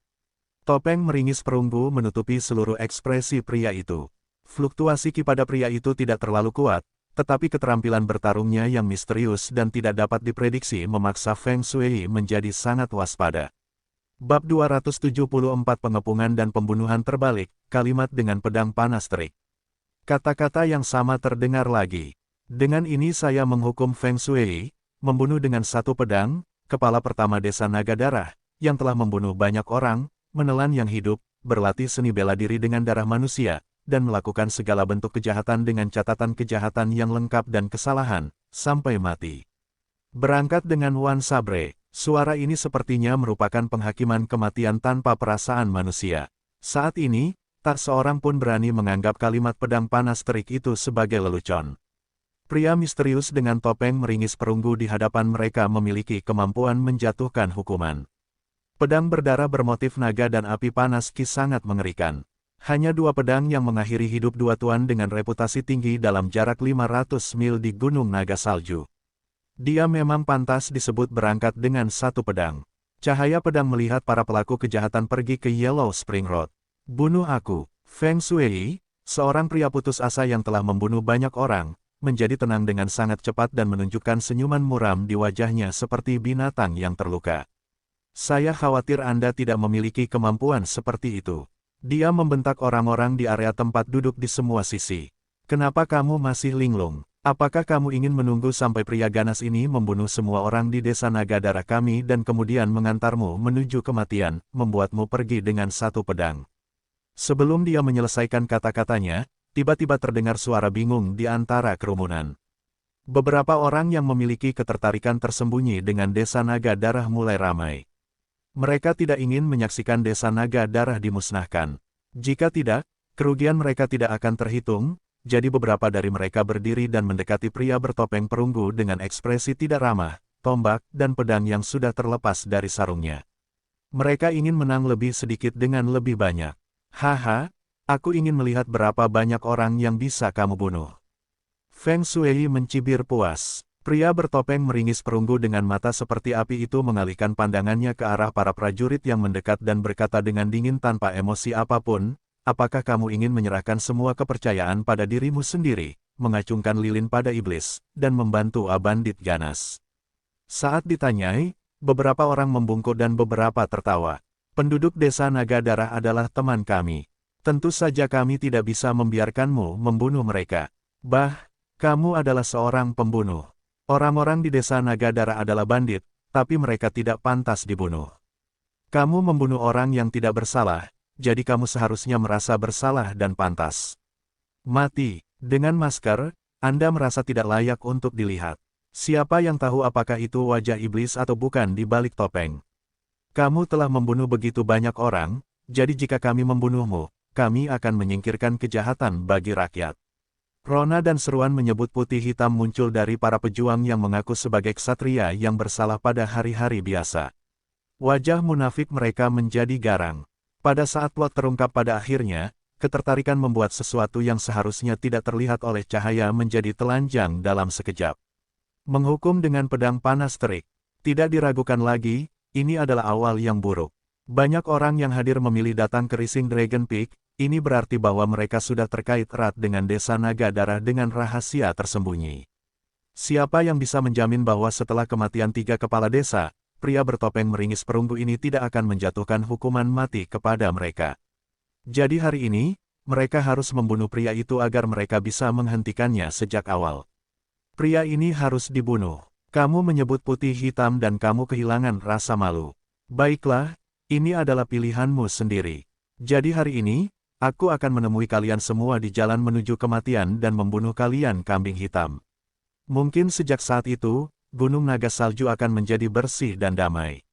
S1: Topeng meringis perunggu menutupi seluruh ekspresi pria itu. Fluktuasi ki pada pria itu tidak terlalu kuat, tetapi keterampilan bertarungnya yang misterius dan tidak dapat diprediksi memaksa Feng Shui menjadi sangat waspada. Bab 274 Pengepungan dan Pembunuhan Terbalik, kalimat dengan pedang panas terik. Kata-kata yang sama terdengar lagi. Dengan ini saya menghukum Feng Shui, membunuh dengan satu pedang, kepala pertama desa naga darah, yang telah membunuh banyak orang, menelan yang hidup, berlatih seni bela diri dengan darah manusia, dan melakukan segala bentuk kejahatan dengan catatan kejahatan yang lengkap dan kesalahan, sampai mati. Berangkat dengan Wan Sabre, suara ini sepertinya merupakan penghakiman kematian tanpa perasaan manusia. Saat ini, tak seorang pun berani menganggap kalimat pedang panas terik itu sebagai lelucon. Pria misterius dengan topeng meringis perunggu di hadapan mereka memiliki kemampuan menjatuhkan hukuman. Pedang berdarah bermotif naga dan api panas Ki sangat mengerikan. Hanya dua pedang yang mengakhiri hidup dua tuan dengan reputasi tinggi dalam jarak 500 mil di Gunung Naga Salju. Dia memang pantas disebut berangkat dengan satu pedang. Cahaya pedang melihat para pelaku kejahatan pergi ke Yellow Spring Road. Bunuh aku. Feng Shui, seorang pria putus asa yang telah membunuh banyak orang, menjadi tenang dengan sangat cepat dan menunjukkan senyuman muram di wajahnya seperti binatang yang terluka. Saya khawatir Anda tidak memiliki kemampuan seperti itu. Dia membentak orang-orang di area tempat duduk di semua sisi. Kenapa kamu masih linglung? Apakah kamu ingin menunggu sampai pria ganas ini membunuh semua orang di desa naga darah kami dan kemudian mengantarmu menuju kematian, membuatmu pergi dengan satu pedang? Sebelum dia menyelesaikan kata-katanya, tiba-tiba terdengar suara bingung di antara kerumunan. Beberapa orang yang memiliki ketertarikan tersembunyi dengan desa naga darah mulai ramai. Mereka tidak ingin menyaksikan desa naga darah dimusnahkan. Jika tidak, kerugian mereka tidak akan terhitung. Jadi beberapa dari mereka berdiri dan mendekati pria bertopeng perunggu dengan ekspresi tidak ramah, tombak dan pedang yang sudah terlepas dari sarungnya. Mereka ingin menang lebih sedikit dengan lebih banyak. Haha, aku ingin melihat berapa banyak orang yang bisa kamu bunuh. Feng Shui mencibir puas. Pria bertopeng meringis perunggu dengan mata seperti api itu mengalihkan pandangannya ke arah para prajurit yang mendekat dan berkata dengan dingin tanpa emosi apapun, apakah kamu ingin menyerahkan semua kepercayaan pada dirimu sendiri, mengacungkan lilin pada iblis, dan membantu bandit ganas? Saat ditanyai, beberapa orang membungkuk dan beberapa tertawa. Penduduk desa Naga Darah adalah teman kami. Tentu saja kami tidak bisa membiarkanmu membunuh mereka. Kamu adalah seorang pembunuh. Orang-orang di desa Naga Darah adalah bandit, tapi mereka tidak pantas dibunuh. Kamu membunuh orang yang tidak bersalah, jadi kamu seharusnya merasa bersalah dan pantas mati. Dengan masker, Anda merasa tidak layak untuk dilihat. Siapa yang tahu apakah itu wajah iblis atau bukan di balik topeng? Kamu telah membunuh begitu banyak orang, jadi jika kami membunuhmu, kami akan menyingkirkan kejahatan bagi rakyat. Rona dan seruan menyebut putih hitam muncul dari para pejuang yang mengaku sebagai ksatria yang bersalah pada hari-hari biasa. Wajah munafik mereka menjadi garang. Pada saat plot terungkap pada akhirnya, ketertarikan membuat sesuatu yang seharusnya tidak terlihat oleh cahaya menjadi telanjang dalam sekejap. Menghukum dengan pedang panas terik. Tidak diragukan lagi, ini adalah awal yang buruk. Banyak orang yang hadir memilih datang ke Rising Dragon Peak, ini berarti bahwa mereka sudah terkait erat dengan desa Naga Darah dengan rahasia tersembunyi. Siapa yang bisa menjamin bahwa setelah kematian 3 kepala desa, pria bertopeng meringis perunggu ini tidak akan menjatuhkan hukuman mati kepada mereka? Jadi hari ini, mereka harus membunuh pria itu agar mereka bisa menghentikannya sejak awal. Pria ini harus dibunuh. Kamu menyebut putih hitam dan kamu kehilangan rasa malu. Baiklah, ini adalah pilihanmu sendiri. Jadi hari ini, aku akan menemui kalian semua di jalan menuju kematian dan membunuh kalian kambing hitam. Mungkin sejak saat itu, Gunung Naga Salju akan menjadi bersih dan damai.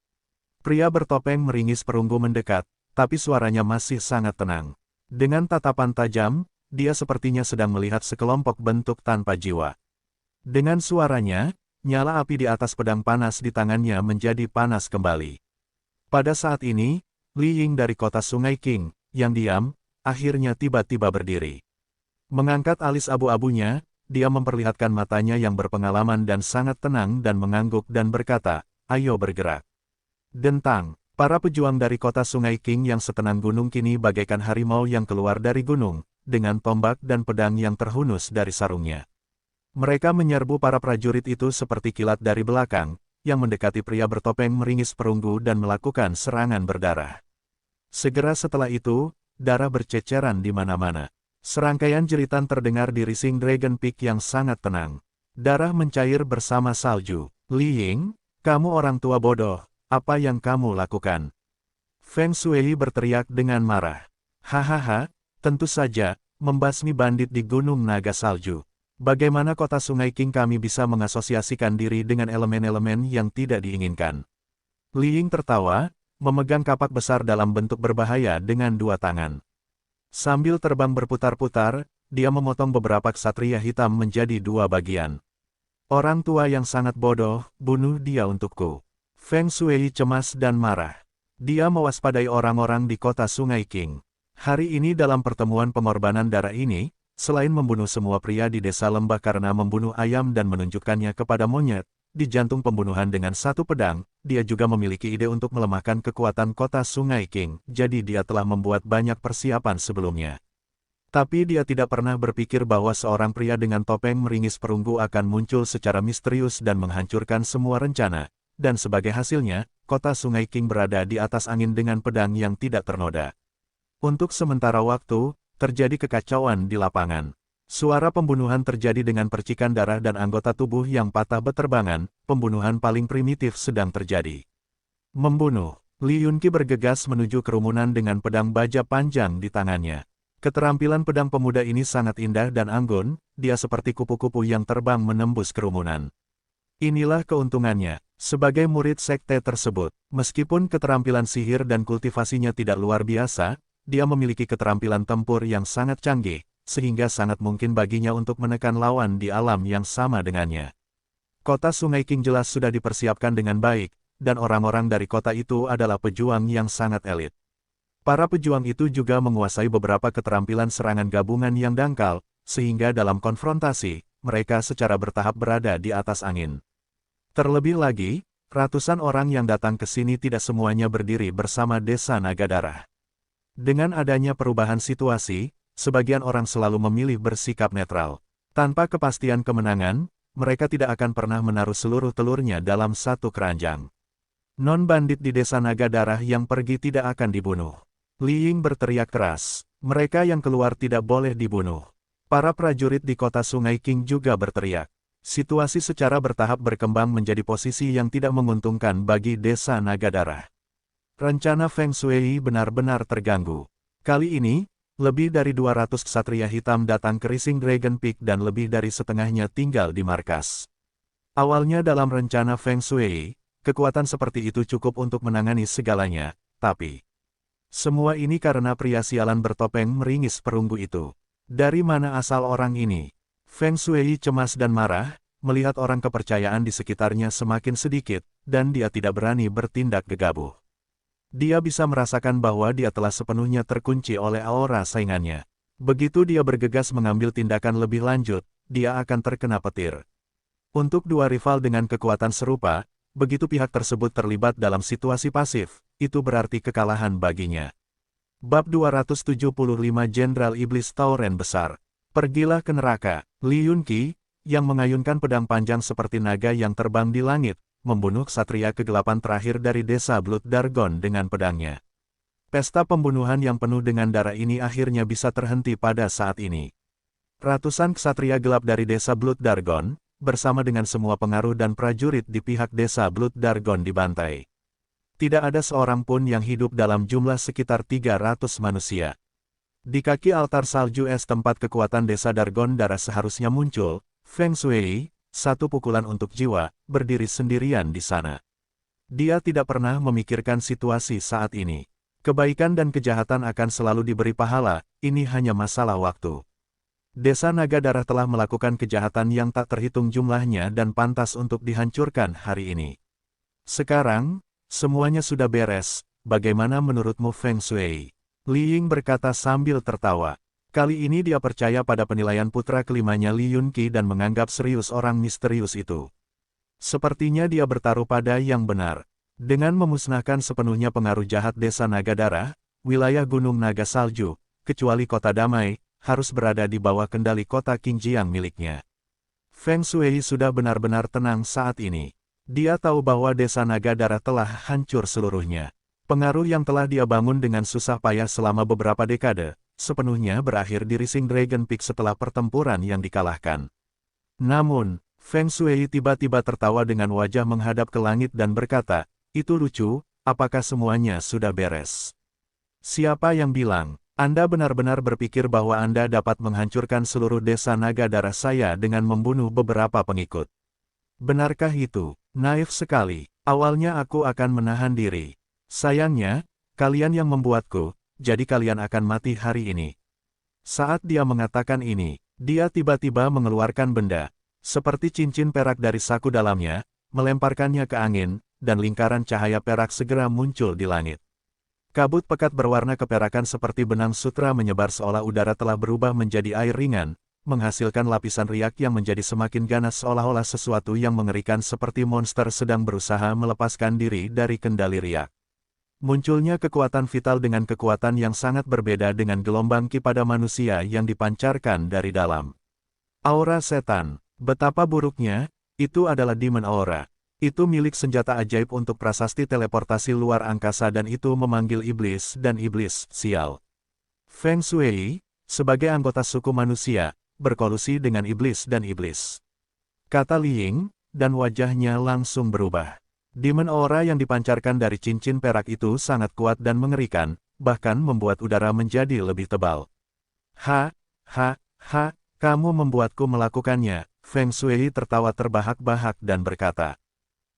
S1: Pria bertopeng meringis perunggu mendekat, tapi suaranya masih sangat tenang. Dengan tatapan tajam, dia sepertinya sedang melihat sekelompok bentuk tanpa jiwa. Dengan suaranya, nyala api di atas pedang panas di tangannya menjadi panas kembali. Pada saat ini, Li Ying dari kota Sungai King, yang diam, akhirnya tiba-tiba berdiri. Mengangkat alis abu-abunya, dia memperlihatkan matanya yang berpengalaman dan sangat tenang dan mengangguk dan berkata, "Ayo bergerak." Dentang, para pejuang dari kota Sungai King yang setenang gunung kini bagaikan harimau yang keluar dari gunung, dengan tombak dan pedang yang terhunus dari sarungnya. Mereka menyerbu para prajurit itu seperti kilat dari belakang, yang mendekati pria bertopeng meringis perunggu dan melakukan serangan berdarah. Segera setelah itu, darah berceceran di mana-mana. Serangkaian jeritan terdengar di Rising Dragon Peak yang sangat tenang. Darah mencair bersama salju. Li Ying, kamu orang tua bodoh, apa yang kamu lakukan? Feng Shui berteriak dengan marah. Hahaha, tentu saja, membasmi bandit di Gunung Naga Salju. Bagaimana kota Sungai King kami bisa mengasosiasikan diri dengan elemen-elemen yang tidak diinginkan? Li Ying tertawa, memegang kapak besar dalam bentuk berbahaya dengan dua tangan. Sambil terbang berputar-putar, dia memotong beberapa ksatria hitam menjadi dua bagian. Orang tua yang sangat bodoh, bunuh dia untukku. Feng Shui cemas dan marah. Dia mewaspadai orang-orang di kota Sungai King. Hari ini dalam pertemuan pengorbanan darah ini, selain membunuh semua pria di desa lembah karena membunuh ayam dan menunjukkannya kepada monyet, di jantung pembunuhan dengan satu pedang, dia juga memiliki ide untuk melemahkan kekuatan kota Sungai King, jadi dia telah membuat banyak persiapan sebelumnya. Tapi dia tidak pernah berpikir bahwa seorang pria dengan topeng meringis perunggu akan muncul secara misterius dan menghancurkan semua rencana, dan sebagai hasilnya, kota Sungai King berada di atas angin dengan pedang yang tidak ternoda. Untuk sementara waktu, terjadi kekacauan di lapangan. Suara pembunuhan terjadi dengan percikan darah dan anggota tubuh yang patah beterbangan, pembunuhan paling primitif sedang terjadi. Membunuh. Li Yunqi bergegas menuju kerumunan dengan pedang baja panjang di tangannya. Keterampilan pedang pemuda ini sangat indah dan anggun, dia seperti kupu-kupu yang terbang menembus kerumunan. Inilah keuntungannya, sebagai murid sekte tersebut, meskipun keterampilan sihir dan kultivasinya tidak luar biasa, dia memiliki keterampilan tempur yang sangat canggih, sehingga sangat mungkin baginya untuk menekan lawan di alam yang sama dengannya. Kota Sungai King jelas sudah dipersiapkan dengan baik, dan orang-orang dari kota itu adalah pejuang yang sangat elit. Para pejuang itu juga menguasai beberapa keterampilan serangan gabungan yang dangkal, sehingga dalam konfrontasi, mereka secara bertahap berada di atas angin. Terlebih lagi, ratusan orang yang datang ke sini tidak semuanya berdiri bersama Desa Naga Darah. Dengan adanya perubahan situasi, sebagian orang selalu memilih bersikap netral. Tanpa kepastian kemenangan, mereka tidak akan pernah menaruh seluruh telurnya dalam satu keranjang. Non-bandit di Desa Naga Darah yang pergi tidak akan dibunuh. Li Ying berteriak keras, mereka yang keluar tidak boleh dibunuh. Para prajurit di kota Sungai King juga berteriak. Situasi secara bertahap berkembang menjadi posisi yang tidak menguntungkan bagi Desa Naga Darah. Rencana Feng Shui benar-benar terganggu. Kali ini, lebih dari 200 ksatria hitam datang ke Rising Dragon Peak dan lebih dari setengahnya tinggal di markas. Awalnya dalam rencana Feng Shui, kekuatan seperti itu cukup untuk menangani segalanya, tapi semua ini karena pria sialan bertopeng meringis perunggu itu. Dari mana asal orang ini? Feng Shui cemas dan marah, melihat orang kepercayaan di sekitarnya semakin sedikit, dan dia tidak berani bertindak gegabah. Dia bisa merasakan bahwa dia telah sepenuhnya terkunci oleh aura saingannya. Begitu dia bergegas mengambil tindakan lebih lanjut, dia akan terkena petir. Untuk dua rival dengan kekuatan serupa, begitu pihak tersebut terlibat dalam situasi pasif, itu berarti kekalahan baginya. Bab 275 Jenderal Iblis Tauren Besar. Pergilah ke neraka. Li Yunqi, yang mengayunkan pedang panjang seperti naga yang terbang di langit, membunuh ksatria kegelapan terakhir dari desa Blood Dargon dengan pedangnya. Pesta pembunuhan yang penuh dengan darah ini akhirnya bisa terhenti pada saat ini. Ratusan ksatria gelap dari desa Blood Dargon, bersama dengan semua pengaruh dan prajurit di pihak desa Blood Dargon dibantai. Tidak ada seorang pun yang hidup dalam jumlah sekitar 300 manusia. Di kaki altar salju es tempat kekuatan desa Dargon darah seharusnya muncul, Feng Shui, satu pukulan untuk jiwa, berdiri sendirian di sana. Dia tidak pernah memikirkan situasi saat ini. Kebaikan dan kejahatan akan selalu diberi pahala, ini hanya masalah waktu. Desa Naga Darah telah melakukan kejahatan yang tak terhitung jumlahnya dan pantas untuk dihancurkan hari ini. Sekarang, semuanya sudah beres, bagaimana menurutmu Feng Shui? Li Ying berkata sambil tertawa. Kali ini dia percaya pada penilaian putra kelimanya Li Yunqi dan menganggap serius orang misterius itu. Sepertinya dia bertaruh pada yang benar. Dengan memusnahkan sepenuhnya pengaruh jahat Desa Naga Darah, wilayah Gunung Naga Salju, kecuali kota damai, harus berada di bawah kendali kota Qingjiang miliknya. Feng Shui sudah benar-benar tenang saat ini. Dia tahu bahwa Desa Naga Darah telah hancur seluruhnya. Pengaruh yang telah dia bangun dengan susah payah selama beberapa dekade, sepenuhnya berakhir di Rising Dragon Peak setelah pertempuran yang dikalahkan. Namun, Feng Shui tiba-tiba tertawa dengan wajah menghadap ke langit dan berkata, "Itu lucu, apakah semuanya sudah beres?" "Siapa yang bilang?" Anda benar-benar berpikir bahwa Anda dapat menghancurkan seluruh desa naga darah saya dengan membunuh beberapa pengikut. Benarkah itu? Naif sekali. Awalnya aku akan menahan diri. Sayangnya, kalian yang membuatku, jadi kalian akan mati hari ini. Saat dia mengatakan ini, dia tiba-tiba mengeluarkan benda, seperti cincin perak dari saku dalamnya, melemparkannya ke angin, dan lingkaran cahaya perak segera muncul di langit. Kabut pekat berwarna keperakan seperti benang sutra menyebar seolah udara telah berubah menjadi air ringan, menghasilkan lapisan riak yang menjadi semakin ganas seolah-olah sesuatu yang mengerikan seperti monster sedang berusaha melepaskan diri dari kendali riak. Munculnya kekuatan vital dengan kekuatan yang sangat berbeda dengan gelombang ki pada manusia yang dipancarkan dari dalam. Aura setan, betapa buruknya, itu adalah Demon Aura. Itu milik senjata ajaib untuk prasasti teleportasi luar angkasa dan itu memanggil iblis dan iblis, sial. Feng Shui, sebagai anggota suku manusia, berkolusi dengan iblis dan iblis. Kata Li Ying, dan wajahnya langsung berubah. Demon Aura yang dipancarkan dari cincin perak itu sangat kuat dan mengerikan, bahkan membuat udara menjadi lebih tebal. Ha, kamu membuatku melakukannya, Feng Shui tertawa terbahak-bahak dan berkata.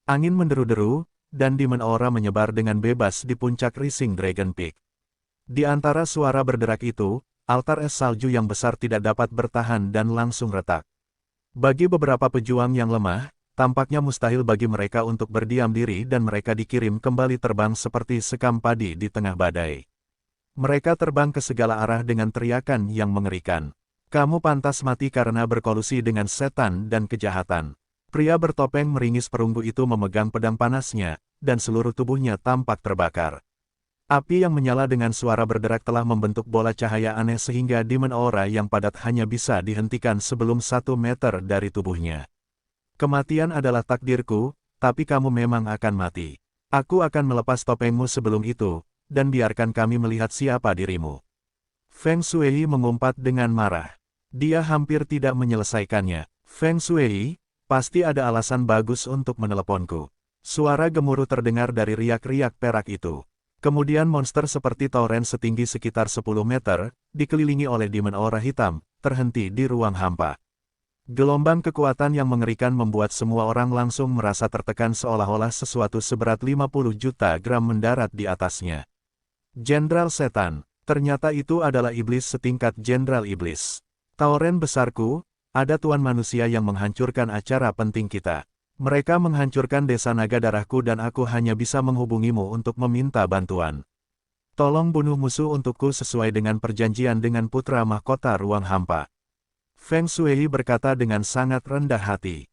S1: Angin menderu-deru, dan Demon Aura menyebar dengan bebas di puncak Rising Dragon Peak. Di antara suara berderak itu, altar es salju yang besar tidak dapat bertahan dan langsung retak. Bagi beberapa pejuang yang lemah, tampaknya mustahil bagi mereka untuk berdiam diri dan mereka dikirim kembali terbang seperti sekam padi di tengah badai. Mereka terbang ke segala arah dengan teriakan yang mengerikan. Kamu pantas mati karena berkolusi dengan setan dan kejahatan. Pria bertopeng meringis perunggu itu memegang pedang panasnya, dan seluruh tubuhnya tampak terbakar. Api yang menyala dengan suara berderak telah membentuk bola cahaya aneh sehingga Demon Aura yang padat hanya bisa dihentikan sebelum 1 meter dari tubuhnya. Kematian adalah takdirku, tapi kamu memang akan mati. Aku akan melepas topengmu sebelum itu, dan biarkan kami melihat siapa dirimu. Feng Shui mengumpat dengan marah. Dia hampir tidak menyelesaikannya. Feng Shui, pasti ada alasan bagus untuk meneleponku. Suara gemuruh terdengar dari riak-riak perak itu. Kemudian monster seperti tauren setinggi sekitar 10 meter, dikelilingi oleh Demon Aura hitam, terhenti di ruang hampa. Gelombang kekuatan yang mengerikan membuat semua orang langsung merasa tertekan seolah-olah sesuatu seberat 50 juta gram mendarat di atasnya. Jenderal Setan, ternyata itu adalah iblis setingkat Jenderal Iblis. Tauren besarku, ada tuan manusia yang menghancurkan acara penting kita. Mereka menghancurkan desa naga darahku dan aku hanya bisa menghubungimu untuk meminta bantuan. Tolong bunuh musuh untukku sesuai dengan perjanjian dengan putra mahkota ruang hampa. Feng Shui berkata dengan sangat rendah hati.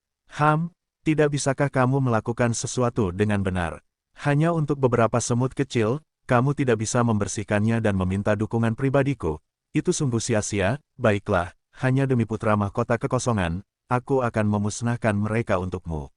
S1: Tidak bisakah kamu melakukan sesuatu dengan benar? Hanya untuk beberapa semut kecil, kamu tidak bisa membersihkannya dan meminta dukungan pribadiku. Itu sungguh sia-sia, baiklah. Hanya demi putra mahkota kekosongan, aku akan memusnahkan mereka untukmu.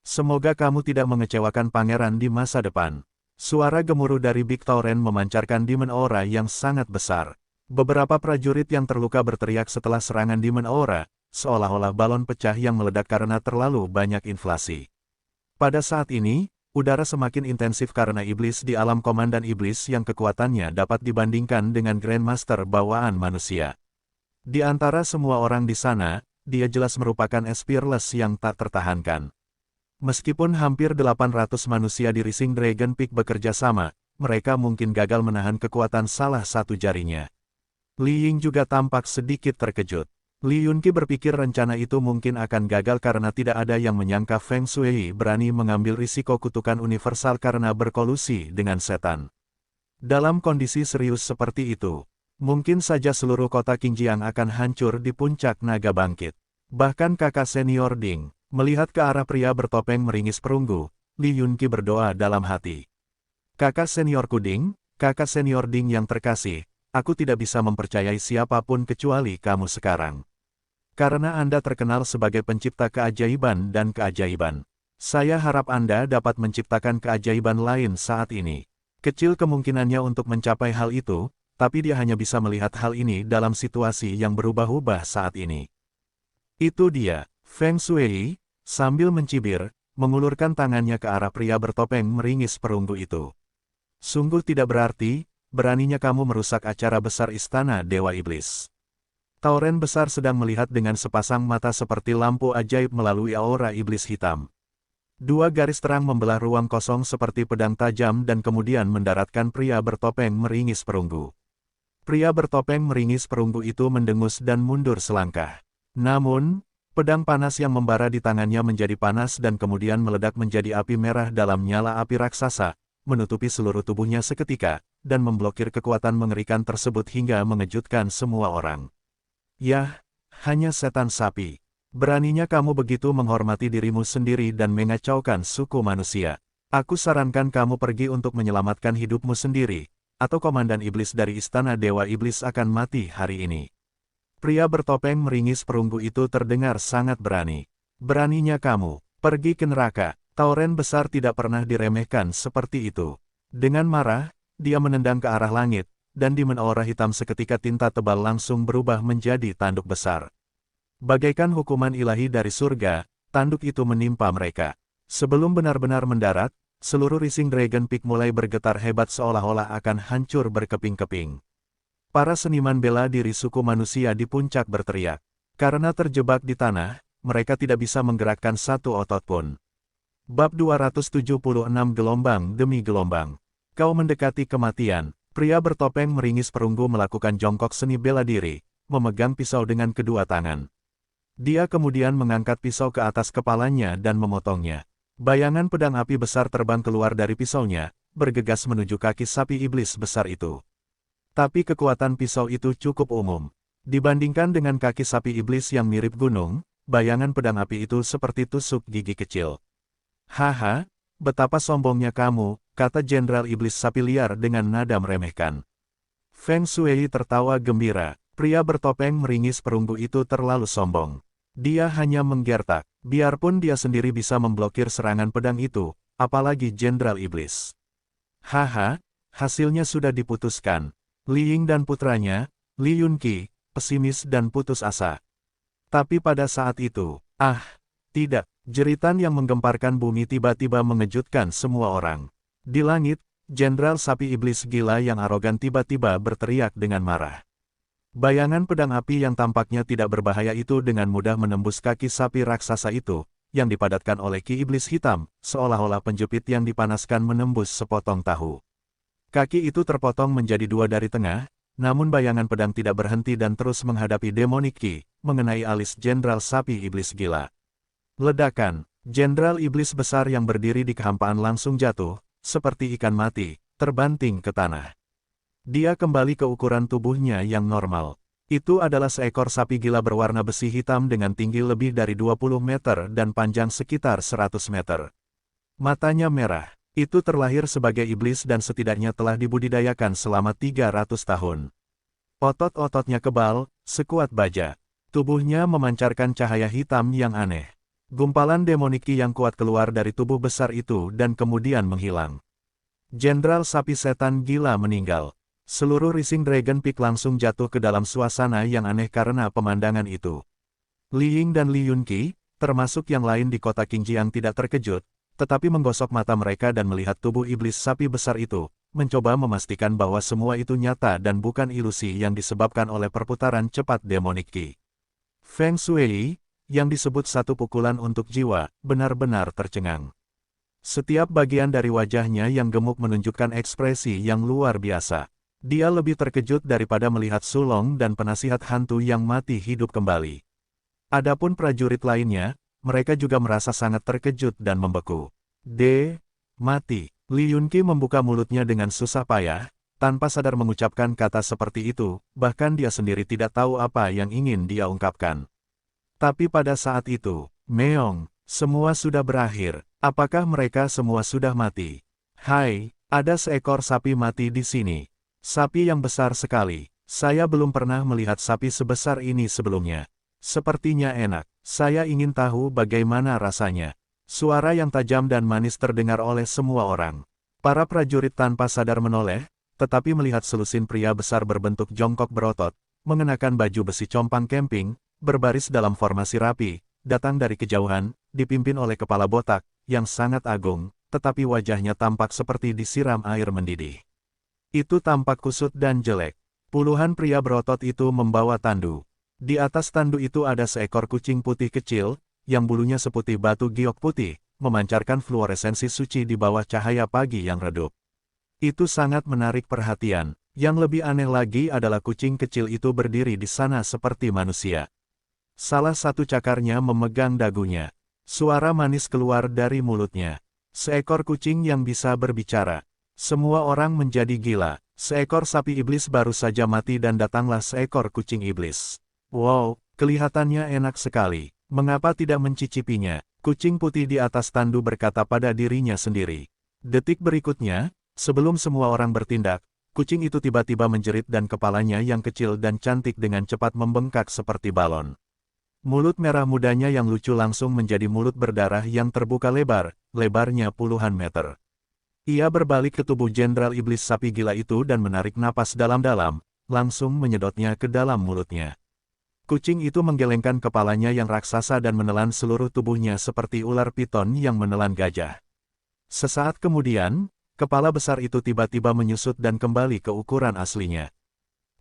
S1: Semoga kamu tidak mengecewakan pangeran di masa depan. Suara gemuruh dari Big Tauren memancarkan Demon Aura yang sangat besar. Beberapa prajurit yang terluka berteriak setelah serangan Demon Aura, seolah-olah balon pecah yang meledak karena terlalu banyak inflasi. Pada saat ini, udara semakin intensif karena iblis di alam komandan iblis yang kekuatannya dapat dibandingkan dengan Grandmaster bawaan manusia. Di antara semua orang di sana, dia jelas merupakan Spearless yang tak tertahankan. Meskipun hampir 800 manusia di Rising Dragon Peak bekerja sama, mereka mungkin gagal menahan kekuatan salah satu jarinya. Li Ying juga tampak sedikit terkejut. Li Yunqi berpikir rencana itu mungkin akan gagal karena tidak ada yang menyangka Feng Shui berani mengambil risiko kutukan universal karena berkolusi dengan setan. Dalam kondisi serius seperti itu, mungkin saja seluruh kota Qingjiang akan hancur di puncak naga bangkit. Bahkan kakak senior Ding, melihat ke arah pria bertopeng meringis perunggu, Li Yunqi berdoa dalam hati. Kakak seniorku Ding, kakak senior Ding yang terkasih, aku tidak bisa mempercayai siapapun kecuali kamu sekarang. Karena Anda terkenal sebagai pencipta keajaiban dan keajaiban. Saya harap Anda dapat menciptakan keajaiban lain saat ini. Kecil kemungkinannya untuk mencapai hal itu, tapi dia hanya bisa melihat hal ini dalam situasi yang berubah-ubah saat ini. Itu dia, Feng Shui, sambil mencibir, mengulurkan tangannya ke arah pria bertopeng meringis perunggu itu. Sungguh tidak berarti, beraninya kamu merusak acara besar Istana Dewa Iblis. Tauren besar sedang melihat dengan sepasang mata seperti lampu ajaib melalui aura iblis hitam. Dua garis terang membelah ruang kosong seperti pedang tajam dan kemudian mendaratkan pria bertopeng meringis perunggu. Pria bertopeng meringis perunggu itu mendengus dan mundur selangkah. Namun, pedang panas yang membara di tangannya menjadi panas dan kemudian meledak menjadi api merah dalam nyala api raksasa, menutupi seluruh tubuhnya seketika, dan memblokir kekuatan mengerikan tersebut hingga mengejutkan semua orang. Yah, hanya setan sapi. Beraninya kamu begitu menghormati dirimu sendiri dan mengacaukan suku manusia. Aku sarankan kamu pergi untuk menyelamatkan hidupmu sendiri, atau Komandan Iblis dari Istana Dewa Iblis akan mati hari ini. Pria bertopeng meringis perunggu itu terdengar sangat berani. Beraninya kamu, pergi ke neraka. Tauren besar tidak pernah diremehkan seperti itu. Dengan marah, dia menendang ke arah langit, dan di aura hitam seketika tinta tebal langsung berubah menjadi tanduk besar. Bagaikan hukuman ilahi dari surga, tanduk itu menimpa mereka. Sebelum benar-benar mendarat, seluruh Rising Dragon Peak mulai bergetar hebat seolah-olah akan hancur berkeping-keping. Para seniman bela diri suku manusia di puncak berteriak. Karena terjebak di tanah, mereka tidak bisa menggerakkan satu otot pun. Bab 276 Gelombang demi gelombang. Kau mendekati kematian. Pria bertopeng meringis perunggu melakukan jongkok seni bela diri, memegang pisau dengan kedua tangan. Dia kemudian mengangkat pisau ke atas kepalanya dan memotongnya. Bayangan pedang api besar terbang keluar dari pisaunya, bergegas menuju kaki sapi iblis besar itu. Tapi kekuatan pisau itu cukup umum. Dibandingkan dengan kaki sapi iblis yang mirip gunung, bayangan pedang api itu seperti tusuk gigi kecil. Haha, betapa sombongnya kamu, kata Jenderal Iblis Sapi Liar dengan nada meremehkan. Feng Shui tertawa gembira, pria bertopeng meringis perunggu itu terlalu sombong. Dia hanya menggertak, biarpun dia sendiri bisa memblokir serangan pedang itu, apalagi Jenderal Iblis. Haha, hasilnya sudah diputuskan. Li Ying dan putranya, Li Yunqi, pesimis dan putus asa. Tapi pada saat itu, tidak. Jeritan yang menggemparkan bumi tiba-tiba mengejutkan semua orang. Di langit, Jenderal Sapi Iblis Gila yang arogan tiba-tiba berteriak dengan marah. Bayangan pedang api yang tampaknya tidak berbahaya itu dengan mudah menembus kaki sapi raksasa itu, yang dipadatkan oleh Ki Iblis Hitam, seolah-olah penjepit yang dipanaskan menembus sepotong tahu. Kaki itu terpotong menjadi dua dari tengah, namun bayangan pedang tidak berhenti dan terus menghadapi Demonic Ki, mengenai alis Jenderal Sapi Iblis Gila. Ledakan, Jenderal Iblis besar yang berdiri di kehampaan langsung jatuh, seperti ikan mati, terbanting ke tanah. Dia kembali ke ukuran tubuhnya yang normal. Itu adalah seekor sapi gila berwarna besi hitam dengan tinggi lebih dari 20 meter dan panjang sekitar 100 meter. Matanya merah. Itu terlahir sebagai iblis dan setidaknya telah dibudidayakan selama 300 tahun. Otot-ototnya kebal, sekuat baja. Tubuhnya memancarkan cahaya hitam yang aneh. Gumpalan demoniki yang kuat keluar dari tubuh besar itu dan kemudian menghilang. Jenderal Sapi Setan Gila meninggal. Seluruh Rising Dragon Peak langsung jatuh ke dalam suasana yang aneh karena pemandangan itu. Li Ying dan Li Yunqi, termasuk yang lain di kota Qingjiang tidak terkejut, tetapi menggosok mata mereka dan melihat tubuh iblis sapi besar itu, mencoba memastikan bahwa semua itu nyata dan bukan ilusi yang disebabkan oleh perputaran cepat Demonic Ki. Feng Shui, yang disebut satu pukulan untuk jiwa, benar-benar tercengang. Setiap bagian dari wajahnya yang gemuk menunjukkan ekspresi yang luar biasa. Dia lebih terkejut daripada melihat sulong dan penasihat hantu yang mati hidup kembali. Adapun prajurit lainnya, mereka juga merasa sangat terkejut dan membeku. Mati. Li Yunqi membuka mulutnya dengan susah payah, tanpa sadar mengucapkan kata seperti itu, bahkan dia sendiri tidak tahu apa yang ingin dia ungkapkan. Tapi pada saat itu, meong, semua sudah berakhir. Apakah mereka semua sudah mati? Hai, ada seekor sapi mati di sini. Sapi yang besar sekali. Saya belum pernah melihat sapi sebesar ini sebelumnya. Sepertinya enak. Saya ingin tahu bagaimana rasanya. Suara yang tajam dan manis terdengar oleh semua orang. Para prajurit tanpa sadar menoleh, tetapi melihat selusin pria besar berbentuk jongkok berotot, mengenakan baju besi compang camping, berbaris dalam formasi rapi, datang dari kejauhan, dipimpin oleh kepala botak, yang sangat agung, tetapi wajahnya tampak seperti disiram air mendidih. Itu tampak kusut dan jelek. Puluhan pria berotot itu membawa tandu. Di atas tandu itu ada seekor kucing putih kecil, yang bulunya seputih batu giok putih, memancarkan fluoresensi suci di bawah cahaya pagi yang redup. Itu sangat menarik perhatian. Yang lebih aneh lagi adalah kucing kecil itu berdiri di sana seperti manusia. Salah satu cakarnya memegang dagunya. Suara manis keluar dari mulutnya. Seekor kucing yang bisa berbicara. Semua orang menjadi gila. Seekor sapi iblis baru saja mati dan datanglah seekor kucing iblis. Wow, kelihatannya enak sekali. Mengapa tidak mencicipinya? Kucing putih di atas tandu berkata pada dirinya sendiri. Detik berikutnya, sebelum semua orang bertindak, kucing itu tiba-tiba menjerit dan kepalanya yang kecil dan cantik dengan cepat membengkak seperti balon. Mulut merah mudanya yang lucu langsung menjadi mulut berdarah yang terbuka lebar, lebarnya puluhan meter. Ia berbalik ke tubuh Jenderal Iblis Sapi Gila itu dan menarik napas dalam-dalam, langsung menyedotnya ke dalam mulutnya. Kucing itu menggelengkan kepalanya yang raksasa dan menelan seluruh tubuhnya seperti ular piton yang menelan gajah. Sesaat kemudian, kepala besar itu tiba-tiba menyusut dan kembali ke ukuran aslinya.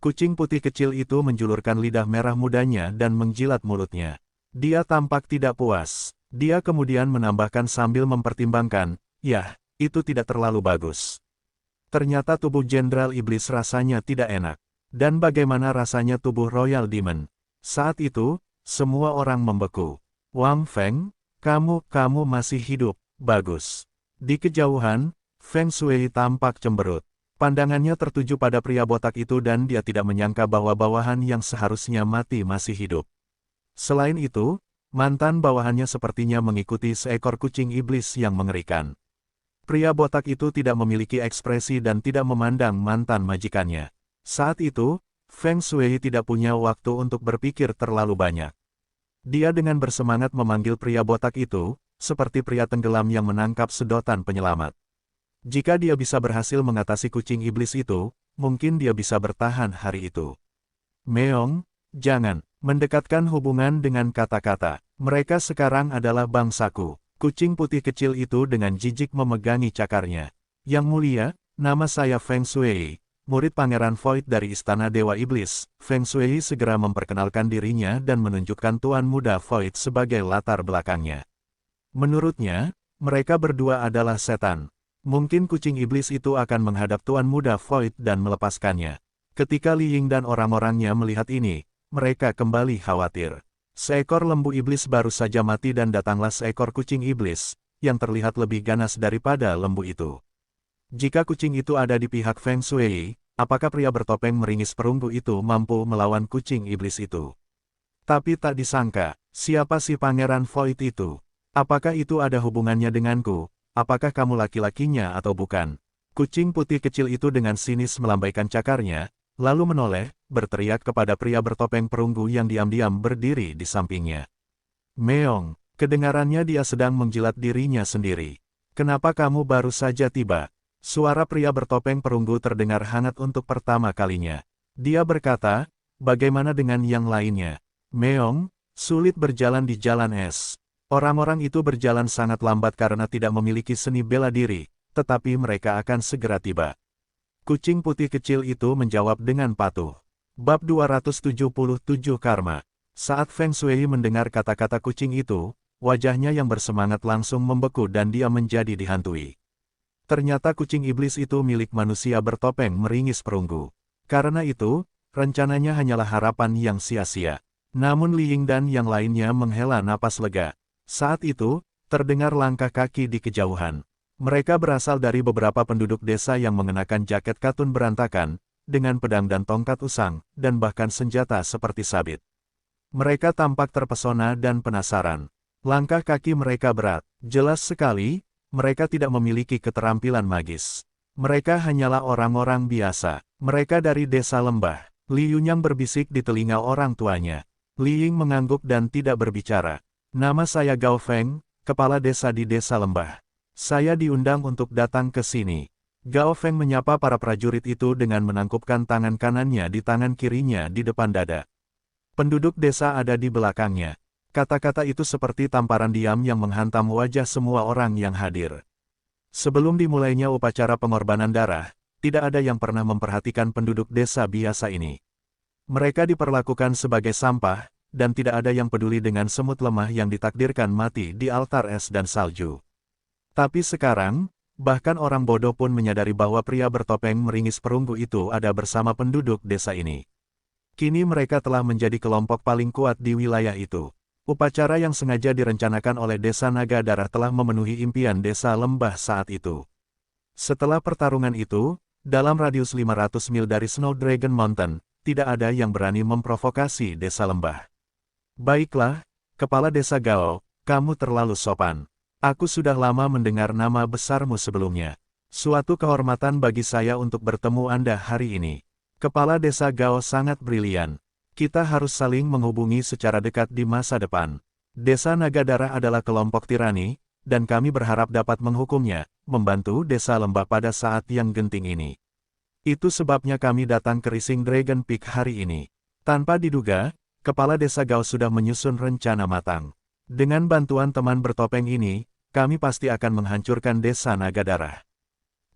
S1: Kucing putih kecil itu menjulurkan lidah merah mudanya dan menjilat mulutnya. Dia tampak tidak puas. Dia kemudian menambahkan sambil mempertimbangkan, "Yah, itu tidak terlalu bagus." Ternyata tubuh Jenderal Iblis rasanya tidak enak. Dan bagaimana rasanya tubuh Royal Demon? Saat itu, semua orang membeku. "Wang Feng, kamu masih hidup, bagus." Di kejauhan, Feng Shui tampak cemberut. Pandangannya tertuju pada pria botak itu dan dia tidak menyangka bahwa bawahan yang seharusnya mati masih hidup. Selain itu, mantan bawahannya sepertinya mengikuti seekor kucing iblis yang mengerikan. Pria botak itu tidak memiliki ekspresi dan tidak memandang mantan majikannya. Saat itu, Feng Shui tidak punya waktu untuk berpikir terlalu banyak. Dia dengan bersemangat memanggil pria botak itu, seperti pria tenggelam yang menangkap sedotan penyelamat. Jika dia bisa berhasil mengatasi kucing iblis itu, mungkin dia bisa bertahan hari itu. "Meong, jangan mendekatkan hubungan dengan kata-kata. Mereka sekarang adalah bangsaku." Kucing putih kecil itu dengan jijik memegangi cakarnya. "Yang mulia, nama saya Feng Shui, murid Pangeran Void dari Istana Dewa Iblis." Feng Shui segera memperkenalkan dirinya dan menunjukkan Tuan Muda Void sebagai latar belakangnya. Menurutnya, mereka berdua adalah setan. Mungkin kucing iblis itu akan menghadap Tuan Muda Void dan melepaskannya. Ketika Li Ying dan orang-orangnya melihat ini, mereka kembali khawatir. Seekor lembu iblis baru saja mati dan datanglah seekor kucing iblis, yang terlihat lebih ganas daripada lembu itu. Jika kucing itu ada di pihak Feng Shui, apakah pria bertopeng meringis perunggu itu mampu melawan kucing iblis itu? Tapi tak disangka, siapa si Pangeran Void itu? Apakah itu ada hubungannya denganku? Apakah kamu laki-lakinya atau bukan? Kucing putih kecil itu dengan sinis melambaikan cakarnya, lalu menoleh, berteriak kepada pria bertopeng perunggu yang diam-diam berdiri di sampingnya. "Meong," kedengarannya dia sedang menjilat dirinya sendiri. "Kenapa kamu baru saja tiba?" Suara pria bertopeng perunggu terdengar hangat untuk pertama kalinya. Dia berkata, "Bagaimana dengan yang lainnya?" "Meong, sulit berjalan di jalan es. Orang-orang itu berjalan sangat lambat karena tidak memiliki seni bela diri, tetapi mereka akan segera tiba." Kucing putih kecil itu menjawab dengan patuh. Bab 277 Karma. Saat Feng Shui mendengar kata-kata kucing itu, wajahnya yang bersemangat langsung membeku dan dia menjadi dihantui. Ternyata kucing iblis itu milik manusia bertopeng meringis perunggu. Karena itu, rencananya hanyalah harapan yang sia-sia. Namun Li Ying dan yang lainnya menghela napas lega. Saat itu, terdengar langkah kaki di kejauhan. Mereka berasal dari beberapa penduduk desa yang mengenakan jaket katun berantakan, dengan pedang dan tongkat usang, dan bahkan senjata seperti sabit. Mereka tampak terpesona dan penasaran. Langkah kaki mereka berat. Jelas sekali, mereka tidak memiliki keterampilan magis. Mereka hanyalah orang-orang biasa. Mereka dari desa lembah. Li Yunyang berbisik di telinga orang tuanya. Li Ying mengangguk dan tidak berbicara. "Nama saya Gao Feng, kepala desa di desa lembah. Saya diundang untuk datang ke sini." Gao Feng menyapa para prajurit itu dengan menangkupkan tangan kanannya di tangan kirinya di depan dada. Penduduk desa ada di belakangnya. Kata-kata itu seperti tamparan diam yang menghantam wajah semua orang yang hadir. Sebelum dimulainya upacara pengorbanan darah, tidak ada yang pernah memperhatikan penduduk desa biasa ini. Mereka diperlakukan sebagai sampah, dan tidak ada yang peduli dengan semut lemah yang ditakdirkan mati di altar es dan salju. Tapi sekarang, bahkan orang bodoh pun menyadari bahwa pria bertopeng meringis perunggu itu ada bersama penduduk desa ini. Kini mereka telah menjadi kelompok paling kuat di wilayah itu. Upacara yang sengaja direncanakan oleh Desa Naga Darah telah memenuhi impian Desa Lembah saat itu. Setelah pertarungan itu, dalam radius 500 mil dari Snow Dragon Mountain, tidak ada yang berani memprovokasi Desa Lembah. Baiklah, Kepala Desa Gao, kamu terlalu sopan. Aku sudah lama mendengar nama besarmu sebelumnya. Suatu kehormatan bagi saya untuk bertemu Anda hari ini. Kepala Desa Gao sangat brilian. Kita harus saling menghubungi secara dekat di masa depan. Desa Naga Darah adalah kelompok tirani, dan kami berharap dapat menghukumnya, membantu Desa Lembah pada saat yang genting ini. Itu sebabnya kami datang ke Rising Dragon Peak hari ini. Tanpa diduga, Kepala Desa Gao sudah menyusun rencana matang. Dengan bantuan teman bertopeng ini, kami pasti akan menghancurkan Desa Naga Darah.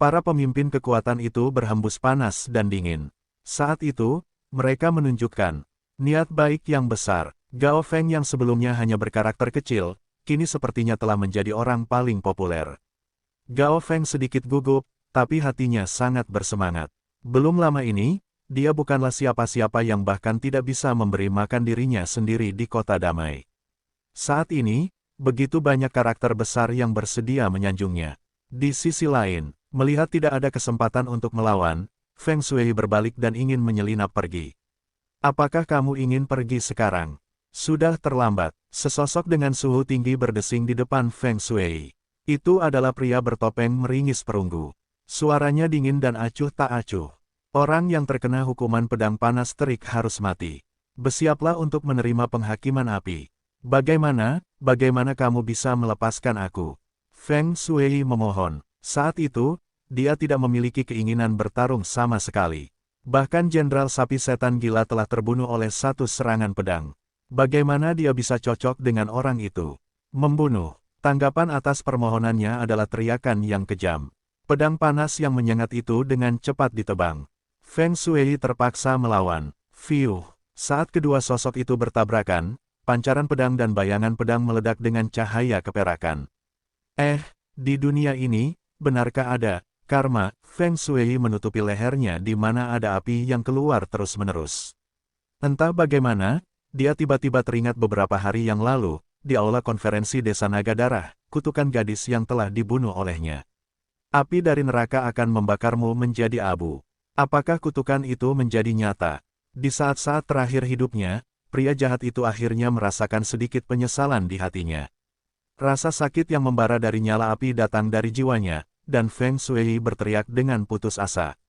S1: Para pemimpin kekuatan itu berhembus panas dan dingin. Saat itu, mereka menunjukkan niat baik yang besar. Gao Feng yang sebelumnya hanya berkarakter kecil, kini sepertinya telah menjadi orang paling populer. Gao Feng sedikit gugup, tapi hatinya sangat bersemangat. Belum lama ini, dia bukanlah siapa-siapa yang bahkan tidak bisa memberi makan dirinya sendiri di kota damai. Saat ini, begitu banyak karakter besar yang bersedia menyanjungnya. Di sisi lain, melihat tidak ada kesempatan untuk melawan, Feng Shui berbalik dan ingin menyelinap pergi. Apakah kamu ingin pergi sekarang? Sudah terlambat. Sesosok dengan suhu tinggi berdesing di depan Feng Shui. Itu adalah pria bertopeng meringis perunggu. Suaranya dingin dan acuh tak acuh. Orang yang terkena hukuman pedang panas terik harus mati. Bersiaplah untuk menerima penghakiman api. Bagaimana kamu bisa melepaskan aku? Feng Shui memohon. Saat itu, dia tidak memiliki keinginan bertarung sama sekali. Bahkan Jenderal Sapi Setan Gila telah terbunuh oleh satu serangan pedang. Bagaimana dia bisa cocok dengan orang itu? Membunuh. Tanggapan atas permohonannya adalah teriakan yang kejam. Pedang panas yang menyengat itu dengan cepat ditebang. Feng Shui terpaksa melawan. Fiuh. Saat kedua sosok itu bertabrakan, pancaran pedang dan bayangan pedang meledak dengan cahaya keperakan. Di dunia ini, benarkah ada karma? Feng Shui menutupi lehernya di mana ada api yang keluar terus-menerus. Entah bagaimana, dia tiba-tiba teringat beberapa hari yang lalu, di aula konferensi Desa Naga Darah, kutukan gadis yang telah dibunuh olehnya. Api dari neraka akan membakarmu menjadi abu. Apakah kutukan itu menjadi nyata? Di saat-saat terakhir hidupnya, pria jahat itu akhirnya merasakan sedikit penyesalan di hatinya. Rasa sakit yang membara dari nyala api datang dari jiwanya, dan Feng Shui berteriak dengan putus asa.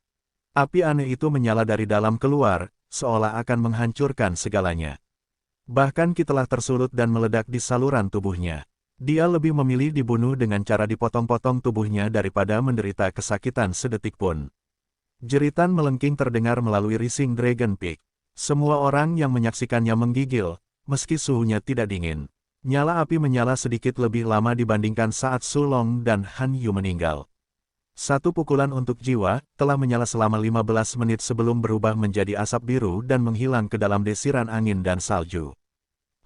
S1: Api aneh itu menyala dari dalam keluar, seolah akan menghancurkan segalanya. Bahkan telah tersulut dan meledak di saluran tubuhnya. Dia lebih memilih dibunuh dengan cara dipotong-potong tubuhnya daripada menderita kesakitan sedetik pun. Jeritan melengking terdengar melalui Rising Dragon Peak. Semua orang yang menyaksikannya menggigil, meski suhunya tidak dingin. Nyala api menyala sedikit lebih lama dibandingkan saat Su Long dan Han Yu meninggal. Satu pukulan untuk jiwa, telah menyala selama 15 menit sebelum berubah menjadi asap biru dan menghilang ke dalam desiran angin dan salju.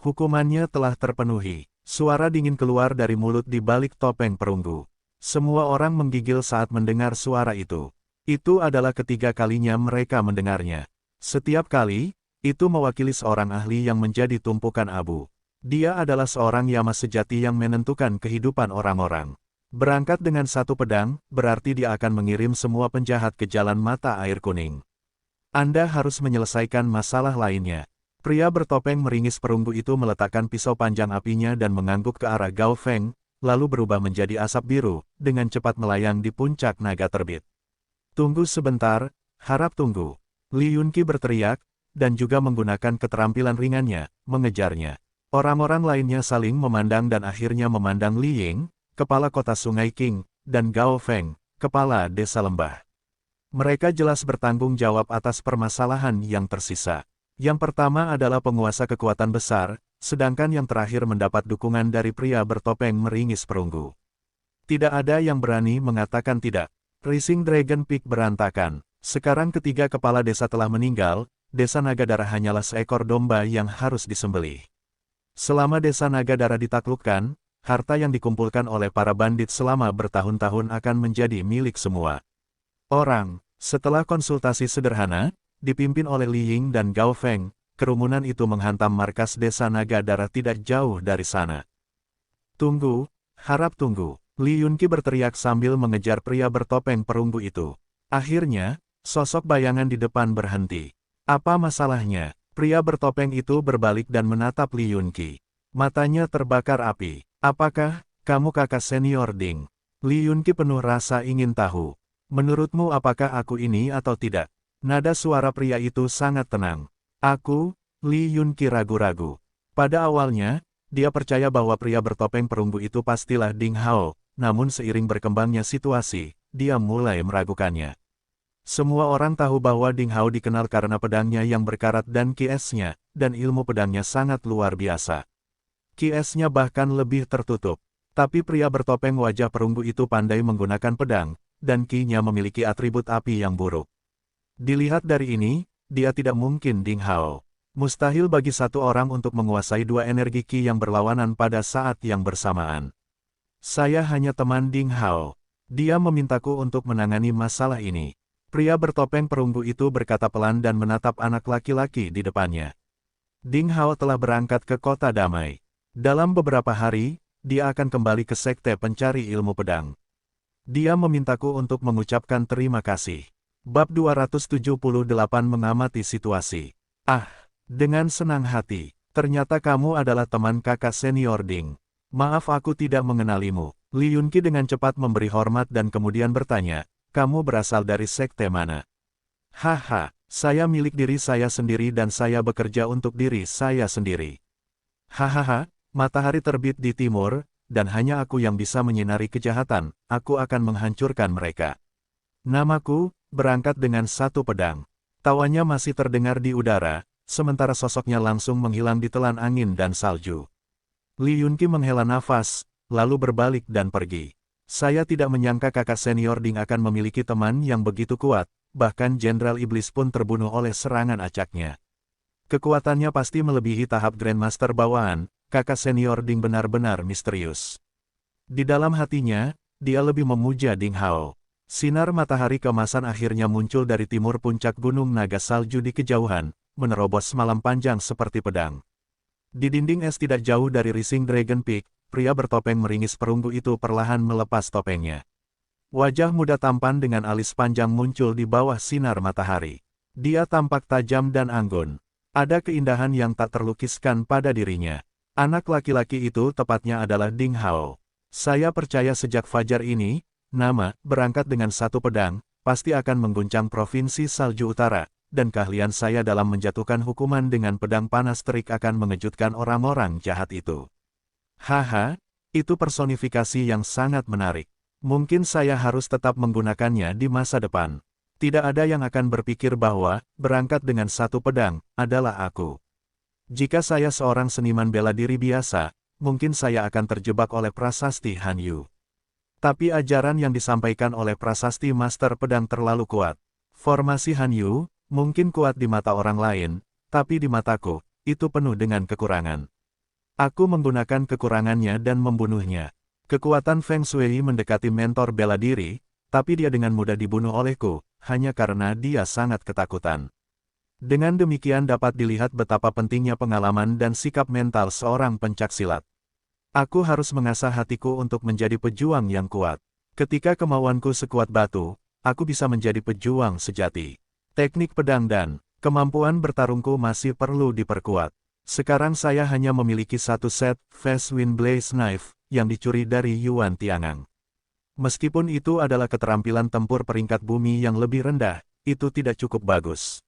S1: Hukumannya telah terpenuhi. Suara dingin keluar dari mulut di balik topeng perunggu. Semua orang menggigil saat mendengar suara itu. Itu adalah ketiga kalinya mereka mendengarnya. Setiap kali, itu mewakili seorang ahli yang menjadi tumpukan abu. Dia adalah seorang Yama sejati yang menentukan kehidupan orang-orang. Berangkat dengan satu pedang, berarti dia akan mengirim semua penjahat ke jalan mata air kuning. Anda harus menyelesaikan masalah lainnya. Pria bertopeng meringis perunggu itu meletakkan pisau panjang apinya dan mengangguk ke arah Gao Feng, lalu berubah menjadi asap biru, dengan cepat melayang di puncak naga terbit. Tunggu sebentar, harap tunggu. Li Yunqi berteriak, dan juga menggunakan keterampilan ringannya, mengejarnya. Orang-orang lainnya saling memandang dan akhirnya memandang Li Ying, kepala kota Sungai King, dan Gao Feng, kepala desa lembah. Mereka jelas bertanggung jawab atas permasalahan yang tersisa. Yang pertama adalah penguasa kekuatan besar, sedangkan yang terakhir mendapat dukungan dari pria bertopeng meringis perunggu. Tidak ada yang berani mengatakan tidak. Rising Dragon Peak berantakan. Sekarang ketiga kepala desa telah meninggal, desa Naga Darah hanyalah seekor domba yang harus disembelih. Selama desa Naga Darah ditaklukkan, harta yang dikumpulkan oleh para bandit selama bertahun-tahun akan menjadi milik semua orang. Setelah konsultasi sederhana, dipimpin oleh Li Ying dan Gao Feng, kerumunan itu menghantam markas desa Naga Darah tidak jauh dari sana. Tunggu, harap tunggu. Li Yunqi berteriak sambil mengejar pria bertopeng perunggu itu. Akhirnya, sosok bayangan di depan berhenti. Apa masalahnya? Pria bertopeng itu berbalik dan menatap Li Yunqi. Matanya terbakar api. Apakah kamu kakak senior Ding? Li Yunqi penuh rasa ingin tahu. Menurutmu apakah aku ini atau tidak? Nada suara pria itu sangat tenang. Aku, Li Yunqi ragu-ragu. Pada awalnya, dia percaya bahwa pria bertopeng perunggu itu pastilah Ding Hao, namun seiring berkembangnya situasi, dia mulai meragukannya. Semua orang tahu bahwa Ding Hao dikenal karena pedangnya yang berkarat dan QS-nya, dan ilmu pedangnya sangat luar biasa. QS-nya bahkan lebih tertutup. Tapi pria bertopeng wajah perunggu itu pandai menggunakan pedang, dan Ki-nya memiliki atribut api yang buruk. Dilihat dari ini, dia tidak mungkin Ding Hao. Mustahil bagi satu orang untuk menguasai dua energi Ki yang berlawanan pada saat yang bersamaan. Saya hanya teman Ding Hao. Dia memintaku untuk menangani masalah ini. Pria bertopeng perunggu itu berkata pelan dan menatap anak laki-laki di depannya. Ding Hao telah berangkat ke kota damai. Dalam beberapa hari, dia akan kembali ke sekte pencari ilmu pedang. Dia memintaku untuk mengucapkan terima kasih. Bab 278 mengamati situasi. Ah, dengan senang hati. Ternyata kamu adalah teman kakak senior Ding. Maaf aku tidak mengenalimu. Li Yunqi dengan cepat memberi hormat dan kemudian bertanya, kamu berasal dari sekte mana? Haha, saya milik diri saya sendiri dan saya bekerja untuk diri saya sendiri. Hahaha, matahari terbit di timur, dan hanya aku yang bisa menyinari kejahatan, aku akan menghancurkan mereka. Namaku, berangkat dengan satu pedang. Tawanya masih terdengar di udara, sementara sosoknya langsung menghilang di telan angin dan salju. Li Yunqi menghela nafas, lalu berbalik dan pergi. Saya tidak menyangka kakak senior Ding akan memiliki teman yang begitu kuat, bahkan Jenderal Iblis pun terbunuh oleh serangan acaknya. Kekuatannya pasti melebihi tahap Grandmaster bawaan, kakak senior Ding benar-benar misterius. Di dalam hatinya, dia lebih memuja Ding Hao. Sinar matahari keemasan akhirnya muncul dari timur puncak gunung naga salju di kejauhan, menerobos malam panjang seperti pedang. Di dinding es tidak jauh dari Rising Dragon Peak, pria bertopeng meringis perunggu itu perlahan melepas topengnya. Wajah muda tampan dengan alis panjang muncul di bawah sinar matahari. Dia tampak tajam dan anggun. Ada keindahan yang tak terlukiskan pada dirinya. Anak laki-laki itu tepatnya adalah Ding Hao. Saya percaya sejak fajar ini, nama, berangkat dengan satu pedang, pasti akan mengguncang Provinsi Salju Utara, dan keahlian saya dalam menjatuhkan hukuman dengan pedang panas terik akan mengejutkan orang-orang jahat itu. Haha, itu personifikasi yang sangat menarik. Mungkin saya harus tetap menggunakannya di masa depan. Tidak ada yang akan berpikir bahwa, berangkat dengan satu pedang, adalah aku. Jika saya seorang seniman bela diri biasa, mungkin saya akan terjebak oleh prasasti Han Yu. Tapi ajaran yang disampaikan oleh prasasti Master Pedang terlalu kuat. Formasi Han Yu, mungkin kuat di mata orang lain, tapi di mataku, itu penuh dengan kekurangan. Aku menggunakan kekurangannya dan membunuhnya. Kekuatan Feng Shui mendekati mentor bela diri, tapi dia dengan mudah dibunuh olehku, hanya karena dia sangat ketakutan. Dengan demikian dapat dilihat betapa pentingnya pengalaman dan sikap mental seorang pencaksilat. Aku harus mengasah hatiku untuk menjadi pejuang yang kuat. Ketika kemauanku sekuat batu, aku bisa menjadi pejuang sejati. Teknik pedang dan kemampuan bertarungku masih perlu diperkuat. Sekarang saya hanya memiliki satu set Fast Wind Blaze Knife yang dicuri dari Yuan Tiangang. Meskipun itu adalah keterampilan tempur peringkat bumi yang lebih rendah, itu tidak cukup bagus.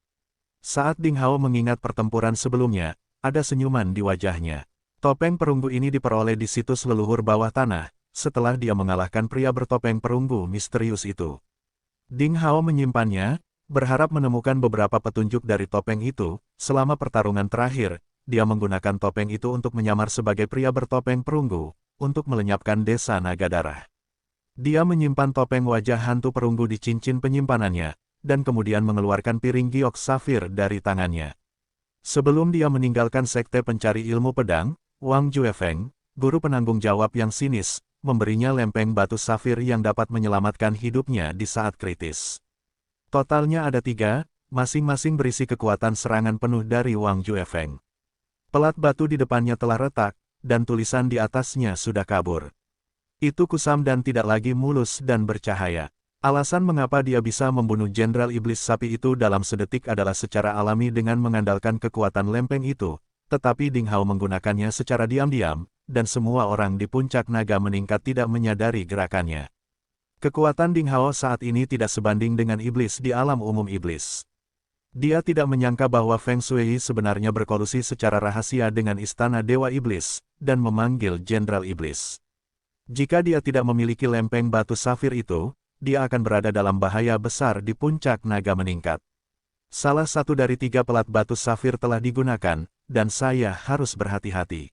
S1: Saat Ding Hao mengingat pertempuran sebelumnya, ada senyuman di wajahnya. Topeng perunggu ini diperoleh di situs leluhur bawah tanah, setelah dia mengalahkan pria bertopeng perunggu misterius itu. Ding Hao menyimpannya, berharap menemukan beberapa petunjuk dari topeng itu. Selama pertarungan terakhir, dia menggunakan topeng itu untuk menyamar sebagai pria bertopeng perunggu, untuk melenyapkan desa Naga Darah. Dia menyimpan topeng wajah hantu perunggu di cincin penyimpanannya, dan kemudian mengeluarkan piring giok safir dari tangannya. Sebelum dia meninggalkan sekte pencari ilmu pedang, Wang Juefeng, guru penanggung jawab yang sinis, memberinya lempeng batu safir yang dapat menyelamatkan hidupnya di saat kritis. Totalnya ada 3, masing-masing berisi kekuatan serangan penuh dari Wang Juefeng. Pelat batu di depannya telah retak, dan tulisan di atasnya sudah kabur. Itu kusam dan tidak lagi mulus dan bercahaya. Alasan mengapa dia bisa membunuh Jenderal Iblis Sapi itu dalam sedetik adalah secara alami dengan mengandalkan kekuatan lempeng itu, tetapi Ding Hao menggunakannya secara diam-diam, dan semua orang di puncak naga meningkat tidak menyadari gerakannya. Kekuatan Ding Hao saat ini tidak sebanding dengan iblis di alam umum iblis. Dia tidak menyangka bahwa Feng Shui sebenarnya berkolusi secara rahasia dengan Istana Dewa Iblis, dan memanggil Jenderal Iblis. Jika dia tidak memiliki lempeng batu safir itu, dia akan berada dalam bahaya besar di puncak naga meningkat. Salah satu dari 3 pelat batu safir telah digunakan, dan saya harus berhati-hati.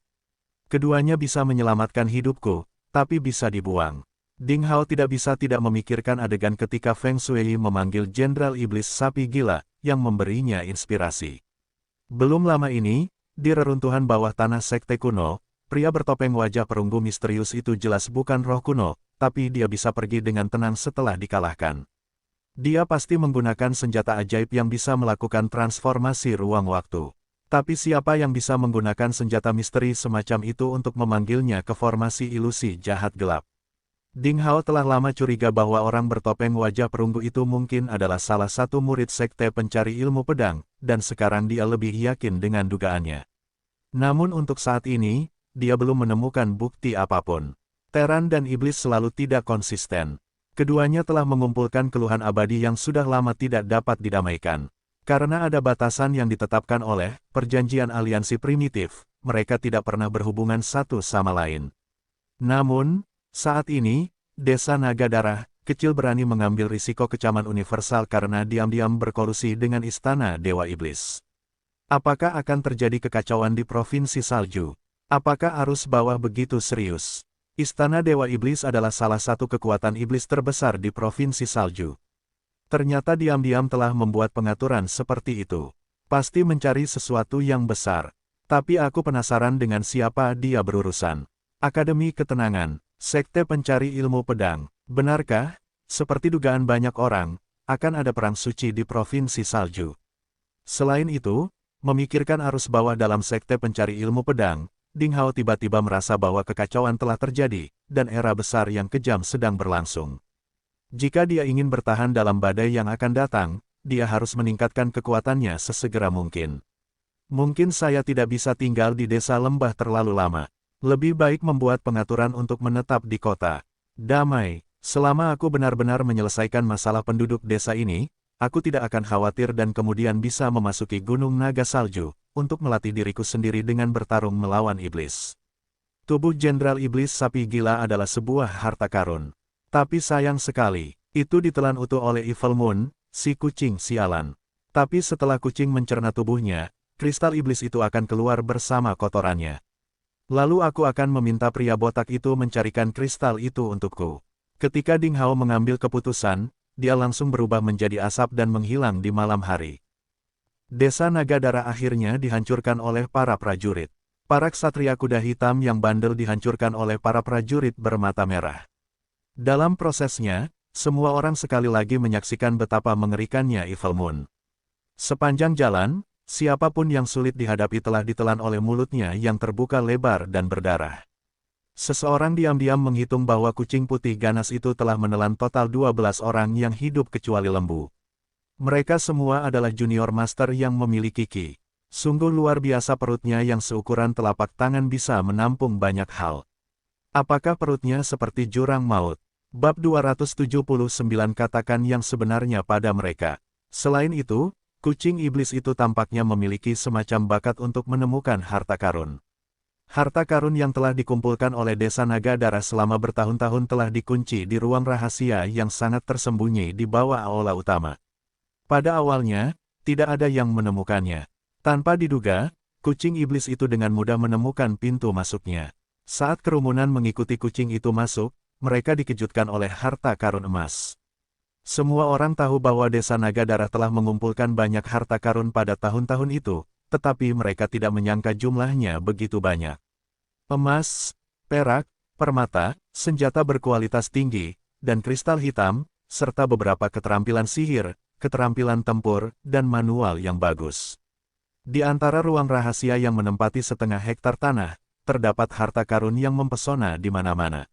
S1: Keduanya bisa menyelamatkan hidupku, tapi bisa dibuang. Ding Hao tidak bisa tidak memikirkan adegan ketika Feng Shui memanggil Jenderal Iblis Sapi Gila, yang memberinya inspirasi. Belum lama ini, di reruntuhan bawah tanah sekte kuno, pria bertopeng wajah perunggu misterius itu jelas bukan roh kuno, tapi dia bisa pergi dengan tenang setelah dikalahkan. Dia pasti menggunakan senjata ajaib yang bisa melakukan transformasi ruang waktu. Tapi siapa yang bisa menggunakan senjata misteri semacam itu untuk memanggilnya ke formasi ilusi jahat gelap? Ding Hao telah lama curiga bahwa orang bertopeng wajah perunggu itu mungkin adalah salah satu murid sekte pencari ilmu pedang, dan sekarang dia lebih yakin dengan dugaannya. Namun untuk saat ini, dia belum menemukan bukti apapun. Teran dan iblis selalu tidak konsisten. Keduanya telah mengumpulkan keluhan abadi yang sudah lama tidak dapat didamaikan. Karena ada batasan yang ditetapkan oleh perjanjian aliansi primitif, mereka tidak pernah berhubungan satu sama lain. Namun, saat ini, Desa Naga Darah Kecil berani mengambil risiko kecaman universal karena diam-diam berkolusi dengan Istana Dewa Iblis. Apakah akan terjadi kekacauan di Provinsi Salju? Apakah arus bawah begitu serius? Istana Dewa Iblis adalah salah satu kekuatan iblis terbesar di Provinsi Salju. Ternyata diam-diam telah membuat pengaturan seperti itu. Pasti mencari sesuatu yang besar. Tapi aku penasaran dengan siapa dia berurusan. Akademi Ketenangan, Sekte Pencari Ilmu Pedang. Benarkah, seperti dugaan banyak orang, akan ada perang suci di Provinsi Salju? Selain itu, memikirkan arus bawah dalam Sekte Pencari Ilmu Pedang, Ding Hao tiba-tiba merasa bahwa kekacauan telah terjadi, dan era besar yang kejam sedang berlangsung. Jika dia ingin bertahan dalam badai yang akan datang, dia harus meningkatkan kekuatannya sesegera mungkin. Mungkin saya tidak bisa tinggal di desa lembah terlalu lama. Lebih baik membuat pengaturan untuk menetap di kota damai. Selama aku benar-benar menyelesaikan masalah penduduk desa ini, aku tidak akan khawatir dan kemudian bisa memasuki Gunung Naga Salju, untuk melatih diriku sendiri dengan bertarung melawan iblis. Tubuh Jenderal Iblis Sapi Gila adalah sebuah harta karun. Tapi sayang sekali, itu ditelan utuh oleh Evil Moon, si kucing sialan. Tapi setelah kucing mencerna tubuhnya, kristal iblis itu akan keluar bersama kotorannya. Lalu aku akan meminta pria botak itu mencarikan kristal itu untukku. Ketika Ding Hao mengambil keputusan, dia langsung berubah menjadi asap dan menghilang di malam hari. Desa Naga Darah akhirnya dihancurkan oleh para prajurit. Para ksatria kuda hitam yang bandel dihancurkan oleh para prajurit bermata merah. Dalam prosesnya, semua orang sekali lagi menyaksikan betapa mengerikannya Evil Moon. Sepanjang jalan, siapapun yang sulit dihadapi telah ditelan oleh mulutnya yang terbuka lebar dan berdarah. Seseorang diam-diam menghitung bahwa kucing putih ganas itu telah menelan total 12 orang yang hidup kecuali lembu. Mereka semua adalah junior master yang memiliki ki. Sungguh luar biasa perutnya yang seukuran telapak tangan bisa menampung banyak hal. Apakah perutnya seperti jurang maut? Bab 279 katakan yang sebenarnya pada mereka. Selain itu, kucing iblis itu tampaknya memiliki semacam bakat untuk menemukan harta karun. Harta karun yang telah dikumpulkan oleh Desa Naga Darah selama bertahun-tahun telah dikunci di ruang rahasia yang sangat tersembunyi di bawah aula utama. Pada awalnya, tidak ada yang menemukannya. Tanpa diduga, kucing iblis itu dengan mudah menemukan pintu masuknya. Saat kerumunan mengikuti kucing itu masuk, mereka dikejutkan oleh harta karun emas. Semua orang tahu bahwa Desa Naga Darah telah mengumpulkan banyak harta karun pada tahun-tahun itu, tetapi mereka tidak menyangka jumlahnya begitu banyak. Emas, perak, permata, senjata berkualitas tinggi, dan kristal hitam, serta beberapa keterampilan sihir, keterampilan tempur, dan manual yang bagus. Di antara ruang rahasia yang menempati setengah hektar tanah, terdapat harta karun yang mempesona di mana-mana.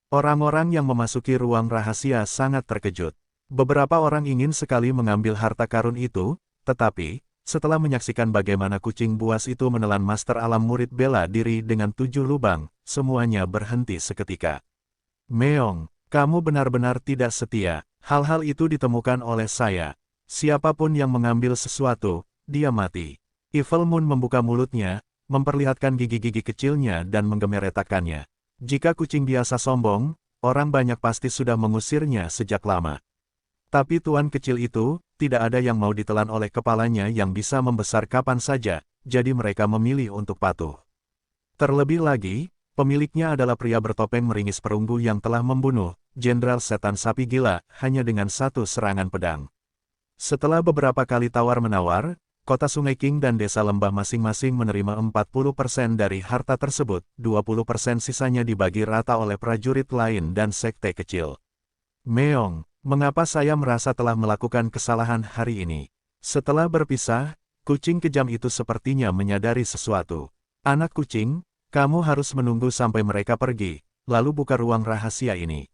S1: Orang-orang yang memasuki ruang rahasia sangat terkejut. Beberapa orang ingin sekali mengambil harta karun itu, tetapi, setelah menyaksikan bagaimana kucing buas itu menelan master alam murid bela diri dengan 7 lubang, semuanya berhenti seketika. Meong, kamu benar-benar tidak setia. Hal-hal itu ditemukan oleh saya. Siapapun yang mengambil sesuatu, dia mati. Evil Moon membuka mulutnya, memperlihatkan gigi-gigi kecilnya dan menggemeretakannya. Jika kucing biasa sombong, orang banyak pasti sudah mengusirnya sejak lama. Tapi tuan kecil itu, tidak ada yang mau ditelan oleh kepalanya yang bisa membesar kapan saja, jadi mereka memilih untuk patuh. Terlebih lagi, pemiliknya adalah pria bertopeng meringis perunggu yang telah membunuh Jenderal Setan Sapi Gila hanya dengan satu serangan pedang. Setelah beberapa kali tawar-menawar, Kota Sungai King dan Desa Lembah masing-masing menerima 40% dari harta tersebut, 20% sisanya dibagi rata oleh prajurit lain dan sekte kecil. Meong, mengapa saya merasa telah melakukan kesalahan hari ini? Setelah berpisah, kucing kejam itu sepertinya menyadari sesuatu. Anak kucing, kamu harus menunggu sampai mereka pergi, lalu buka ruang rahasia ini.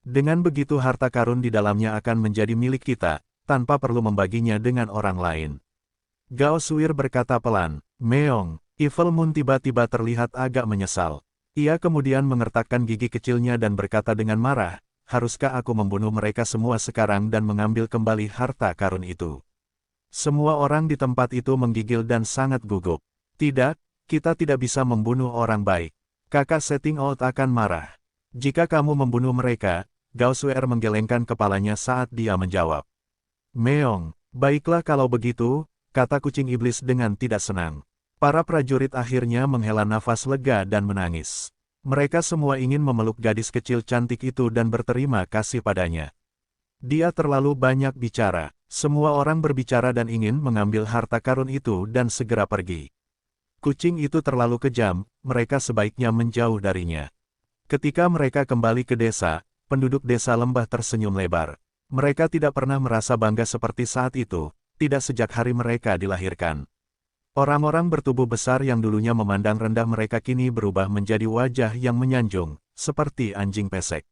S1: Dengan begitu harta karun di dalamnya akan menjadi milik kita, tanpa perlu membaginya dengan orang lain. Gao Suir berkata pelan. Meong, Evil Moon tiba-tiba terlihat agak menyesal. Ia kemudian mengertakkan gigi kecilnya dan berkata dengan marah, haruskah aku membunuh mereka semua sekarang dan mengambil kembali harta karun itu? Semua orang di tempat itu menggigil dan sangat gugup. Tidak, kita tidak bisa membunuh orang baik. Kakak Setting Out akan marah. Jika kamu membunuh mereka, Gao Suer menggelengkan kepalanya saat dia menjawab. Meong, baiklah kalau begitu, kata kucing iblis dengan tidak senang. Para prajurit akhirnya menghela nafas lega dan menangis. Mereka semua ingin memeluk gadis kecil cantik itu dan berterima kasih padanya. Dia terlalu banyak bicara. Semua orang berbicara dan ingin mengambil harta karun itu dan segera pergi. Kucing itu terlalu kejam, mereka sebaiknya menjauh darinya. Ketika mereka kembali ke desa, penduduk desa Lembah tersenyum lebar. Mereka tidak pernah merasa bangga seperti saat itu, tidak sejak hari mereka dilahirkan. Orang-orang bertubuh besar yang dulunya memandang rendah mereka kini berubah menjadi wajah yang menyanjung, seperti anjing pesek.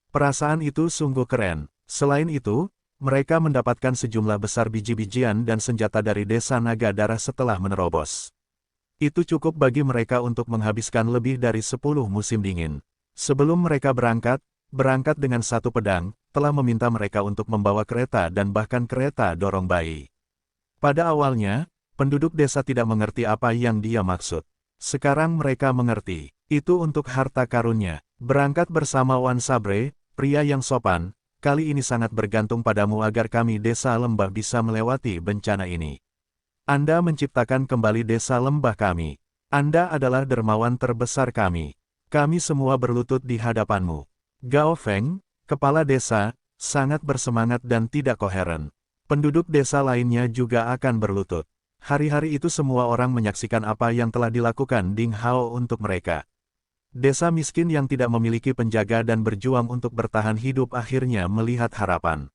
S1: Perasaan itu sungguh keren. Selain itu, mereka mendapatkan sejumlah besar biji-bijian dan senjata dari Desa Naga Darah setelah menerobos. Itu cukup bagi mereka untuk menghabiskan lebih dari 10 musim dingin. Sebelum mereka berangkat dengan satu pedang, telah meminta mereka untuk membawa kereta dan bahkan kereta dorong bayi. Pada awalnya, penduduk desa tidak mengerti apa yang dia maksud. Sekarang mereka mengerti. Itu untuk harta karunnya. Berangkat bersama Wan Sabre, pria yang sopan, kali ini sangat bergantung padamu agar kami Desa Lembah bisa melewati bencana ini. Anda menciptakan kembali Desa Lembah kami. Anda adalah dermawan terbesar kami. Kami semua berlutut di hadapanmu. Gao Feng, kepala desa, sangat bersemangat dan tidak koheren. Penduduk desa lainnya juga akan berlutut. Hari-hari itu semua orang menyaksikan apa yang telah dilakukan Ding Hao untuk mereka. Desa miskin yang tidak memiliki penjaga dan berjuang untuk bertahan hidup akhirnya melihat harapan.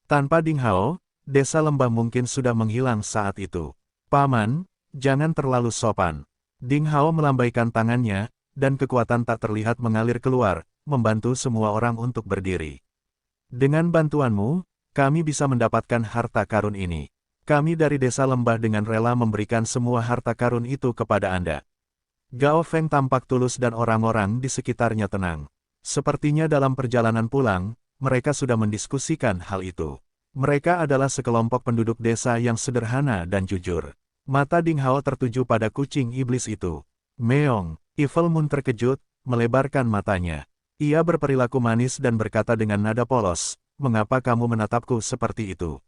S1: Tanpa Ding Hao, Desa Lembah mungkin sudah menghilang saat itu. Paman, jangan terlalu sopan. Ding Hao melambaikan tangannya, dan kekuatan tak terlihat mengalir keluar, membantu semua orang untuk berdiri. Dengan bantuanmu, kami bisa mendapatkan harta karun ini. Kami dari Desa Lembah dengan rela memberikan semua harta karun itu kepada Anda. Gao Feng tampak tulus dan orang-orang di sekitarnya tenang. Sepertinya dalam perjalanan pulang, mereka sudah mendiskusikan hal itu. Mereka adalah sekelompok penduduk desa yang sederhana dan jujur. Mata Ding Hao tertuju pada kucing iblis itu. Meong, Evil Moon terkejut, melebarkan matanya. Ia berperilaku manis dan berkata dengan nada polos, mengapa kamu menatapku seperti itu?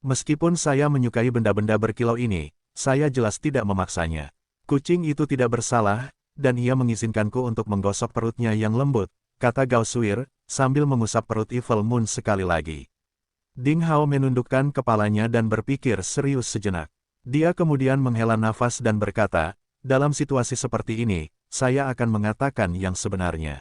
S1: Meskipun saya menyukai benda-benda berkilau ini, saya jelas tidak memaksanya. Kucing itu tidak bersalah, dan ia mengizinkanku untuk menggosok perutnya yang lembut, kata Gao Suir, sambil mengusap perut Evil Moon sekali lagi. Ding Hao menundukkan kepalanya dan berpikir serius sejenak. Dia kemudian menghela nafas dan berkata, dalam situasi seperti ini, saya akan mengatakan yang sebenarnya.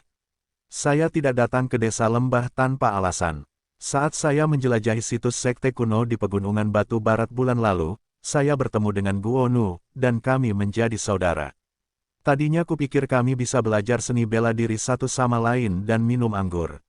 S1: Saya tidak datang ke desa lembah tanpa alasan. Saat saya menjelajahi situs sekte kuno di Pegunungan Batu Barat bulan lalu, saya bertemu dengan Guo Nu, dan kami menjadi saudara. Tadinya kupikir kami bisa belajar seni bela diri satu sama lain dan minum anggur.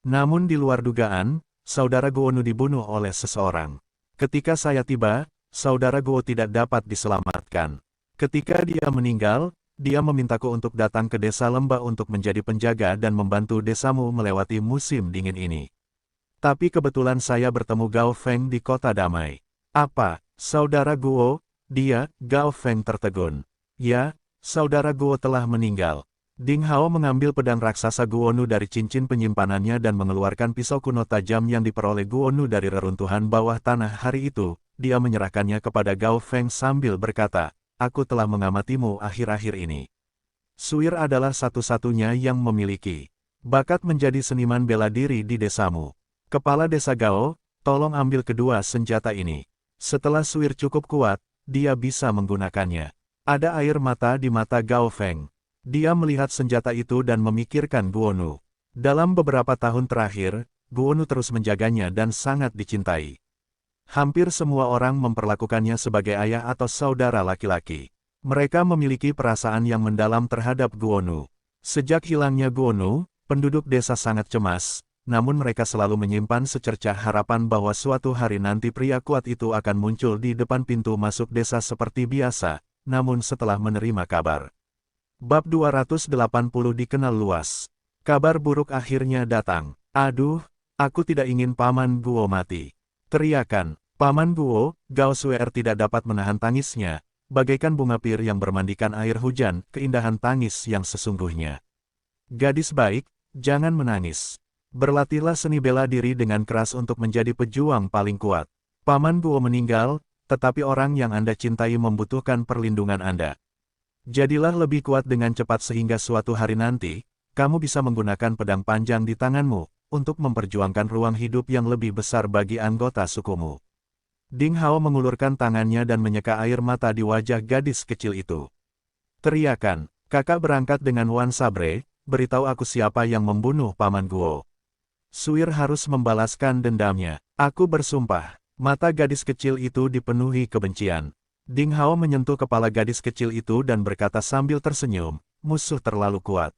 S1: Namun di luar dugaan, saudara Guo Nu dibunuh oleh seseorang. Ketika saya tiba, saudara Guo tidak dapat diselamatkan. Ketika dia meninggal, dia memintaku untuk datang ke desa lembah untuk menjadi penjaga dan membantu desamu melewati musim dingin ini. Tapi kebetulan saya bertemu Gao Feng di kota damai. Apa, saudara Guo? Dia, Gao Feng tertegun. Ya, saudara Guo telah meninggal. Ding Hao mengambil pedang raksasa Guo Nu dari cincin penyimpanannya dan mengeluarkan pisau kuno tajam yang diperoleh Guo Nu dari reruntuhan bawah tanah hari itu. Dia menyerahkannya kepada Gao Feng sambil berkata, aku telah mengamatimu akhir-akhir ini. Suir adalah satu-satunya yang memiliki bakat menjadi seniman bela diri di desamu. Kepala desa Gao, tolong ambil kedua senjata ini. Setelah Suir cukup kuat, dia bisa menggunakannya. Ada air mata di mata Gao Feng. Dia melihat senjata itu dan memikirkan Guo Nu. Dalam beberapa tahun terakhir, Guo Nu terus menjaganya dan sangat dicintai. Hampir semua orang memperlakukannya sebagai ayah atau saudara laki-laki. Mereka memiliki perasaan yang mendalam terhadap Guo Nu. Sejak hilangnya Guo Nu, penduduk desa sangat cemas. Namun mereka selalu menyimpan secercah harapan bahwa suatu hari nanti pria kuat itu akan muncul di depan pintu masuk desa seperti biasa, namun setelah menerima kabar. Bab 280 dikenal luas. Kabar buruk akhirnya datang. Aduh, aku tidak ingin Paman Guo mati. Teriakan, Paman Guo, Gao Suer tidak dapat menahan tangisnya, bagaikan bunga pir yang bermandikan air hujan, keindahan tangis yang sesungguhnya. Gadis baik, jangan menangis. Berlatihlah seni bela diri dengan keras untuk menjadi pejuang paling kuat. Paman Guo meninggal, tetapi orang yang Anda cintai membutuhkan perlindungan Anda. Jadilah lebih kuat dengan cepat sehingga suatu hari nanti, kamu bisa menggunakan pedang panjang di tanganmu, untuk memperjuangkan ruang hidup yang lebih besar bagi anggota sukumu. Ding Hao mengulurkan tangannya dan menyeka air mata di wajah gadis kecil itu. Teriakan, kakak berangkat dengan Wan Sabre, beritahu aku siapa yang membunuh Paman Guo. Suir harus membalaskan dendamnya. Aku bersumpah. Mata gadis kecil itu dipenuhi kebencian. Ding Hao menyentuh kepala gadis kecil itu dan berkata sambil tersenyum, musuh terlalu kuat.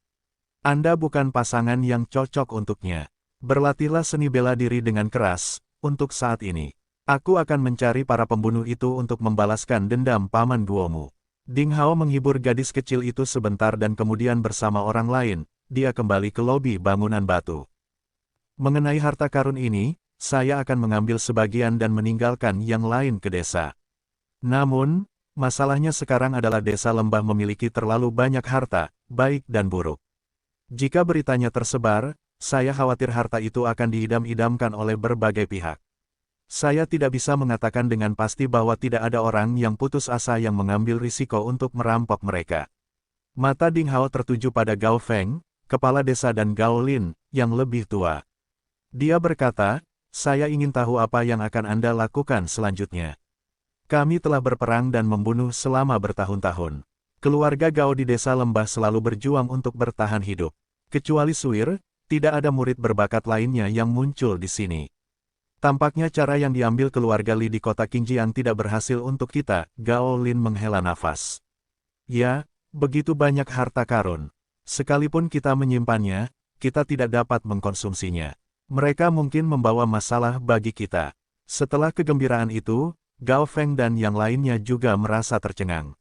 S1: Anda bukan pasangan yang cocok untuknya. Berlatihlah seni bela diri dengan keras, untuk saat ini. Aku akan mencari para pembunuh itu untuk membalaskan dendam Paman Guomu. Ding Hao menghibur gadis kecil itu sebentar dan kemudian bersama orang lain, dia kembali ke lobi bangunan batu. Mengenai harta karun ini, saya akan mengambil sebagian dan meninggalkan yang lain ke desa. Namun, masalahnya sekarang adalah desa lembah memiliki terlalu banyak harta, baik dan buruk. Jika beritanya tersebar, saya khawatir harta itu akan diidam-idamkan oleh berbagai pihak. Saya tidak bisa mengatakan dengan pasti bahwa tidak ada orang yang putus asa yang mengambil risiko untuk merampok mereka. Mata Ding Hao tertuju pada Gao Feng, kepala desa dan Gao Lin, yang lebih tua. Dia berkata, saya ingin tahu apa yang akan Anda lakukan selanjutnya. Kami telah berperang dan membunuh selama bertahun-tahun. Keluarga Gao di desa lembah selalu berjuang untuk bertahan hidup. Kecuali Suir, tidak ada murid berbakat lainnya yang muncul di sini. Tampaknya cara yang diambil keluarga Li di kota Qingjiang tidak berhasil untuk kita, Gao Lin menghela nafas. Ya, begitu banyak harta karun. Sekalipun kita menyimpannya, kita tidak dapat mengkonsumsinya. Mereka mungkin membawa masalah bagi kita. Setelah kegembiraan itu, Gao Feng dan yang lainnya juga merasa tercengang.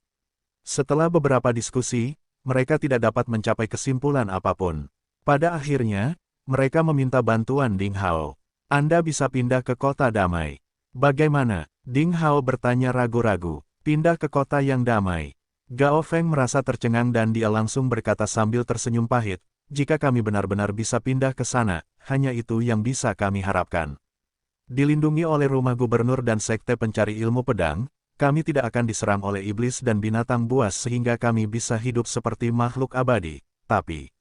S1: Setelah beberapa diskusi, mereka tidak dapat mencapai kesimpulan apapun. Pada akhirnya, mereka meminta bantuan Ding Hao. Anda bisa pindah ke kota damai. Bagaimana? Ding Hao bertanya ragu-ragu. Pindah ke kota yang damai. Gao Feng merasa tercengang dan dia langsung berkata sambil tersenyum pahit, jika kami benar-benar bisa pindah ke sana, hanya itu yang bisa kami harapkan. Dilindungi oleh rumah gubernur dan sekte pencari ilmu pedang, kami tidak akan diserang oleh iblis dan binatang buas sehingga kami bisa hidup seperti makhluk abadi, tapi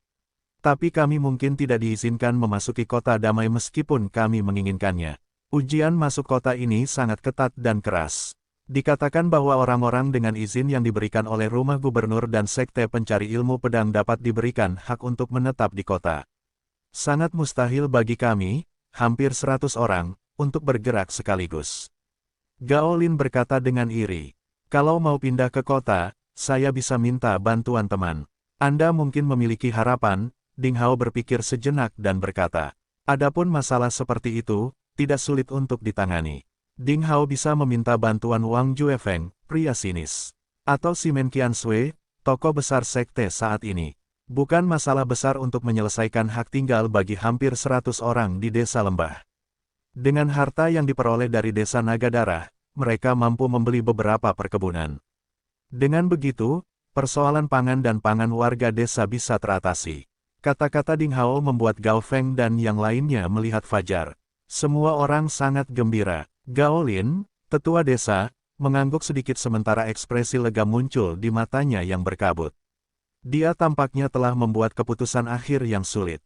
S1: Tapi kami mungkin tidak diizinkan memasuki kota damai meskipun kami menginginkannya. Ujian masuk kota ini sangat ketat dan keras. Dikatakan bahwa orang-orang dengan izin yang diberikan oleh rumah gubernur dan sekte pencari ilmu pedang dapat diberikan hak untuk menetap di kota. Sangat mustahil bagi kami, hampir 100 orang, untuk bergerak sekaligus. Gao Lin berkata dengan iri. Kalau mau pindah ke kota, saya bisa minta bantuan teman. Anda mungkin memiliki harapan. Ding Hao berpikir sejenak dan berkata, adapun masalah seperti itu, tidak sulit untuk ditangani. Ding Hao bisa meminta bantuan Wang Juefeng, pria sinis. Atau Simen Qiansui, tokoh besar sekte saat ini. Bukan masalah besar untuk menyelesaikan hak tinggal bagi hampir 100 orang di desa lembah. Dengan harta yang diperoleh dari desa Naga Darah, mereka mampu membeli beberapa perkebunan. Dengan begitu, persoalan pangan dan pangan warga desa bisa teratasi. Kata-kata Ding Hao membuat Gao Feng dan yang lainnya melihat fajar. Semua orang sangat gembira. Gao Lin, tetua desa, mengangguk sedikit sementara ekspresi lega muncul di matanya yang berkabut. Dia tampaknya telah membuat keputusan akhir yang sulit.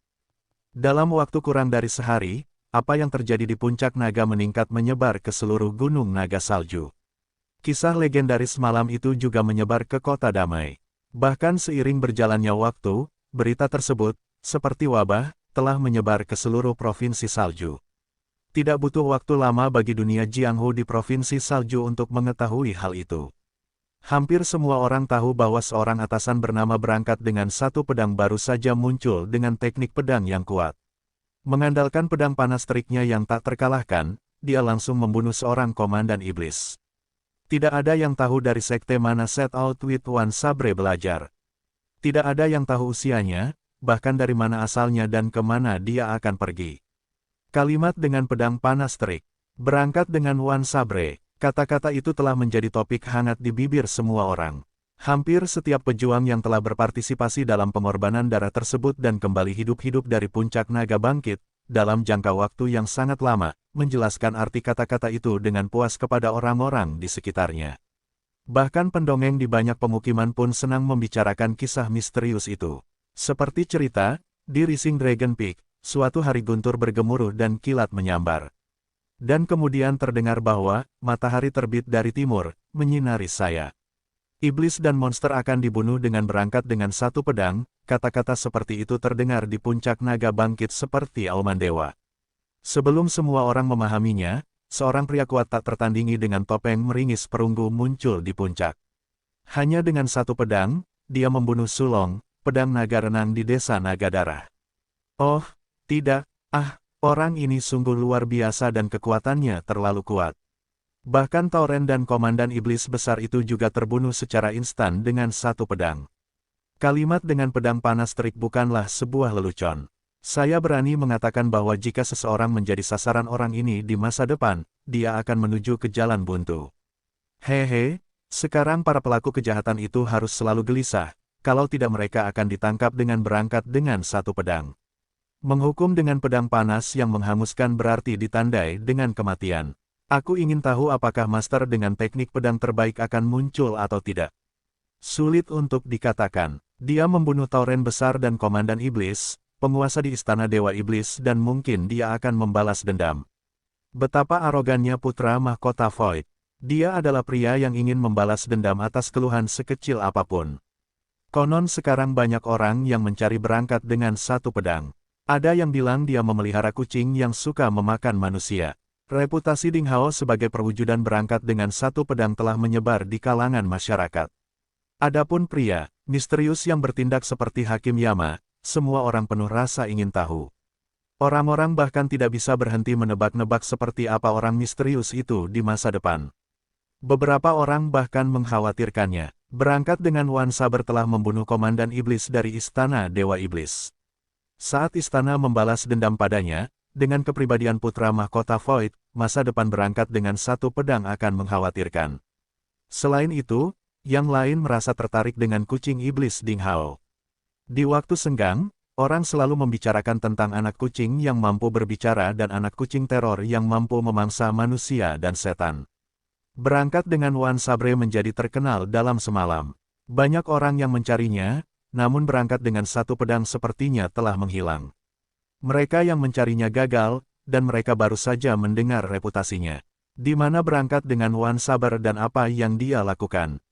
S1: Dalam waktu kurang dari sehari, apa yang terjadi di puncak naga meningkat menyebar ke seluruh gunung naga salju. Kisah legendaris malam itu juga menyebar ke kota damai. Bahkan seiring berjalannya waktu, berita tersebut, seperti wabah, telah menyebar ke seluruh provinsi salju. Tidak butuh waktu lama bagi dunia Jianghu di provinsi salju untuk mengetahui hal itu. Hampir semua orang tahu bahwa seorang atasan bernama Berangkat dengan satu pedang baru saja muncul dengan teknik pedang yang kuat. Mengandalkan pedang panas teriknya yang tak terkalahkan, dia langsung membunuh seorang komandan iblis. Tidak ada yang tahu dari sekte mana Set Out with One Sabre belajar. Tidak ada yang tahu usianya, bahkan dari mana asalnya dan kemana dia akan pergi. Kalimat dengan pedang panas terik, berangkat dengan One Sabre, kata-kata itu telah menjadi topik hangat di bibir semua orang. Hampir setiap pejuang yang telah berpartisipasi dalam pengorbanan darah tersebut dan kembali hidup-hidup dari puncak naga bangkit, dalam jangka waktu yang sangat lama, menjelaskan arti kata-kata itu dengan puas kepada orang-orang di sekitarnya. Bahkan pendongeng di banyak pemukiman pun senang membicarakan kisah misterius itu. Seperti cerita, di Rising Dragon Peak, suatu hari guntur bergemuruh dan kilat menyambar. Dan kemudian terdengar bahwa, matahari terbit dari timur, menyinari saya. Iblis dan monster akan dibunuh dengan berangkat dengan satu pedang, kata-kata seperti itu terdengar di puncak naga bangkit seperti auman dewa. Sebelum semua orang memahaminya, seorang pria kuat tak tertandingi dengan topeng meringis perunggu muncul di puncak. Hanya dengan satu pedang, dia membunuh Sulong, pedang naga renang di desa Naga Darah. Oh, tidak, orang ini sungguh luar biasa dan kekuatannya terlalu kuat. Bahkan Tauren dan komandan iblis besar itu juga terbunuh secara instan dengan satu pedang. Kalimat dengan pedang panas terik bukanlah sebuah lelucon. Saya berani mengatakan bahwa jika seseorang menjadi sasaran orang ini di masa depan, dia akan menuju ke jalan buntu. Hehe, sekarang para pelaku kejahatan itu harus selalu gelisah, kalau tidak mereka akan ditangkap dengan berangkat dengan satu pedang. Menghukum dengan pedang panas yang menghanguskan berarti ditandai dengan kematian. Aku ingin tahu apakah master dengan teknik pedang terbaik akan muncul atau tidak. Sulit untuk dikatakan. Dia membunuh Tauren besar dan komandan iblis, penguasa di istana Dewa Iblis dan mungkin dia akan membalas dendam. Betapa arogannya putra mahkota Void. Dia adalah pria yang ingin membalas dendam atas keluhan sekecil apapun. Konon sekarang banyak orang yang mencari berangkat dengan satu pedang. Ada yang bilang dia memelihara kucing yang suka memakan manusia. Reputasi Ding Hao sebagai perwujudan berangkat dengan satu pedang telah menyebar di kalangan masyarakat. Adapun pria misterius yang bertindak seperti Hakim Yama, semua orang penuh rasa ingin tahu. Orang-orang bahkan tidak bisa berhenti menebak-nebak seperti apa orang misterius itu di masa depan. Beberapa orang bahkan mengkhawatirkannya. Berangkat dengan One Saber telah membunuh komandan iblis dari istana Dewa Iblis. Saat istana membalas dendam padanya, dengan kepribadian putra mahkota Void, masa depan berangkat dengan satu pedang akan mengkhawatirkan. Selain itu, yang lain merasa tertarik dengan kucing iblis Ding Hao. Di waktu senggang, orang selalu membicarakan tentang anak kucing yang mampu berbicara dan anak kucing teror yang mampu memangsa manusia dan setan. Berangkat dengan One Sabre menjadi terkenal dalam semalam. Banyak orang yang mencarinya, namun berangkat dengan satu pedang sepertinya telah menghilang. Mereka yang mencarinya gagal, dan mereka baru saja mendengar reputasinya. Di mana berangkat dengan Wan Sabar dan apa yang dia lakukan.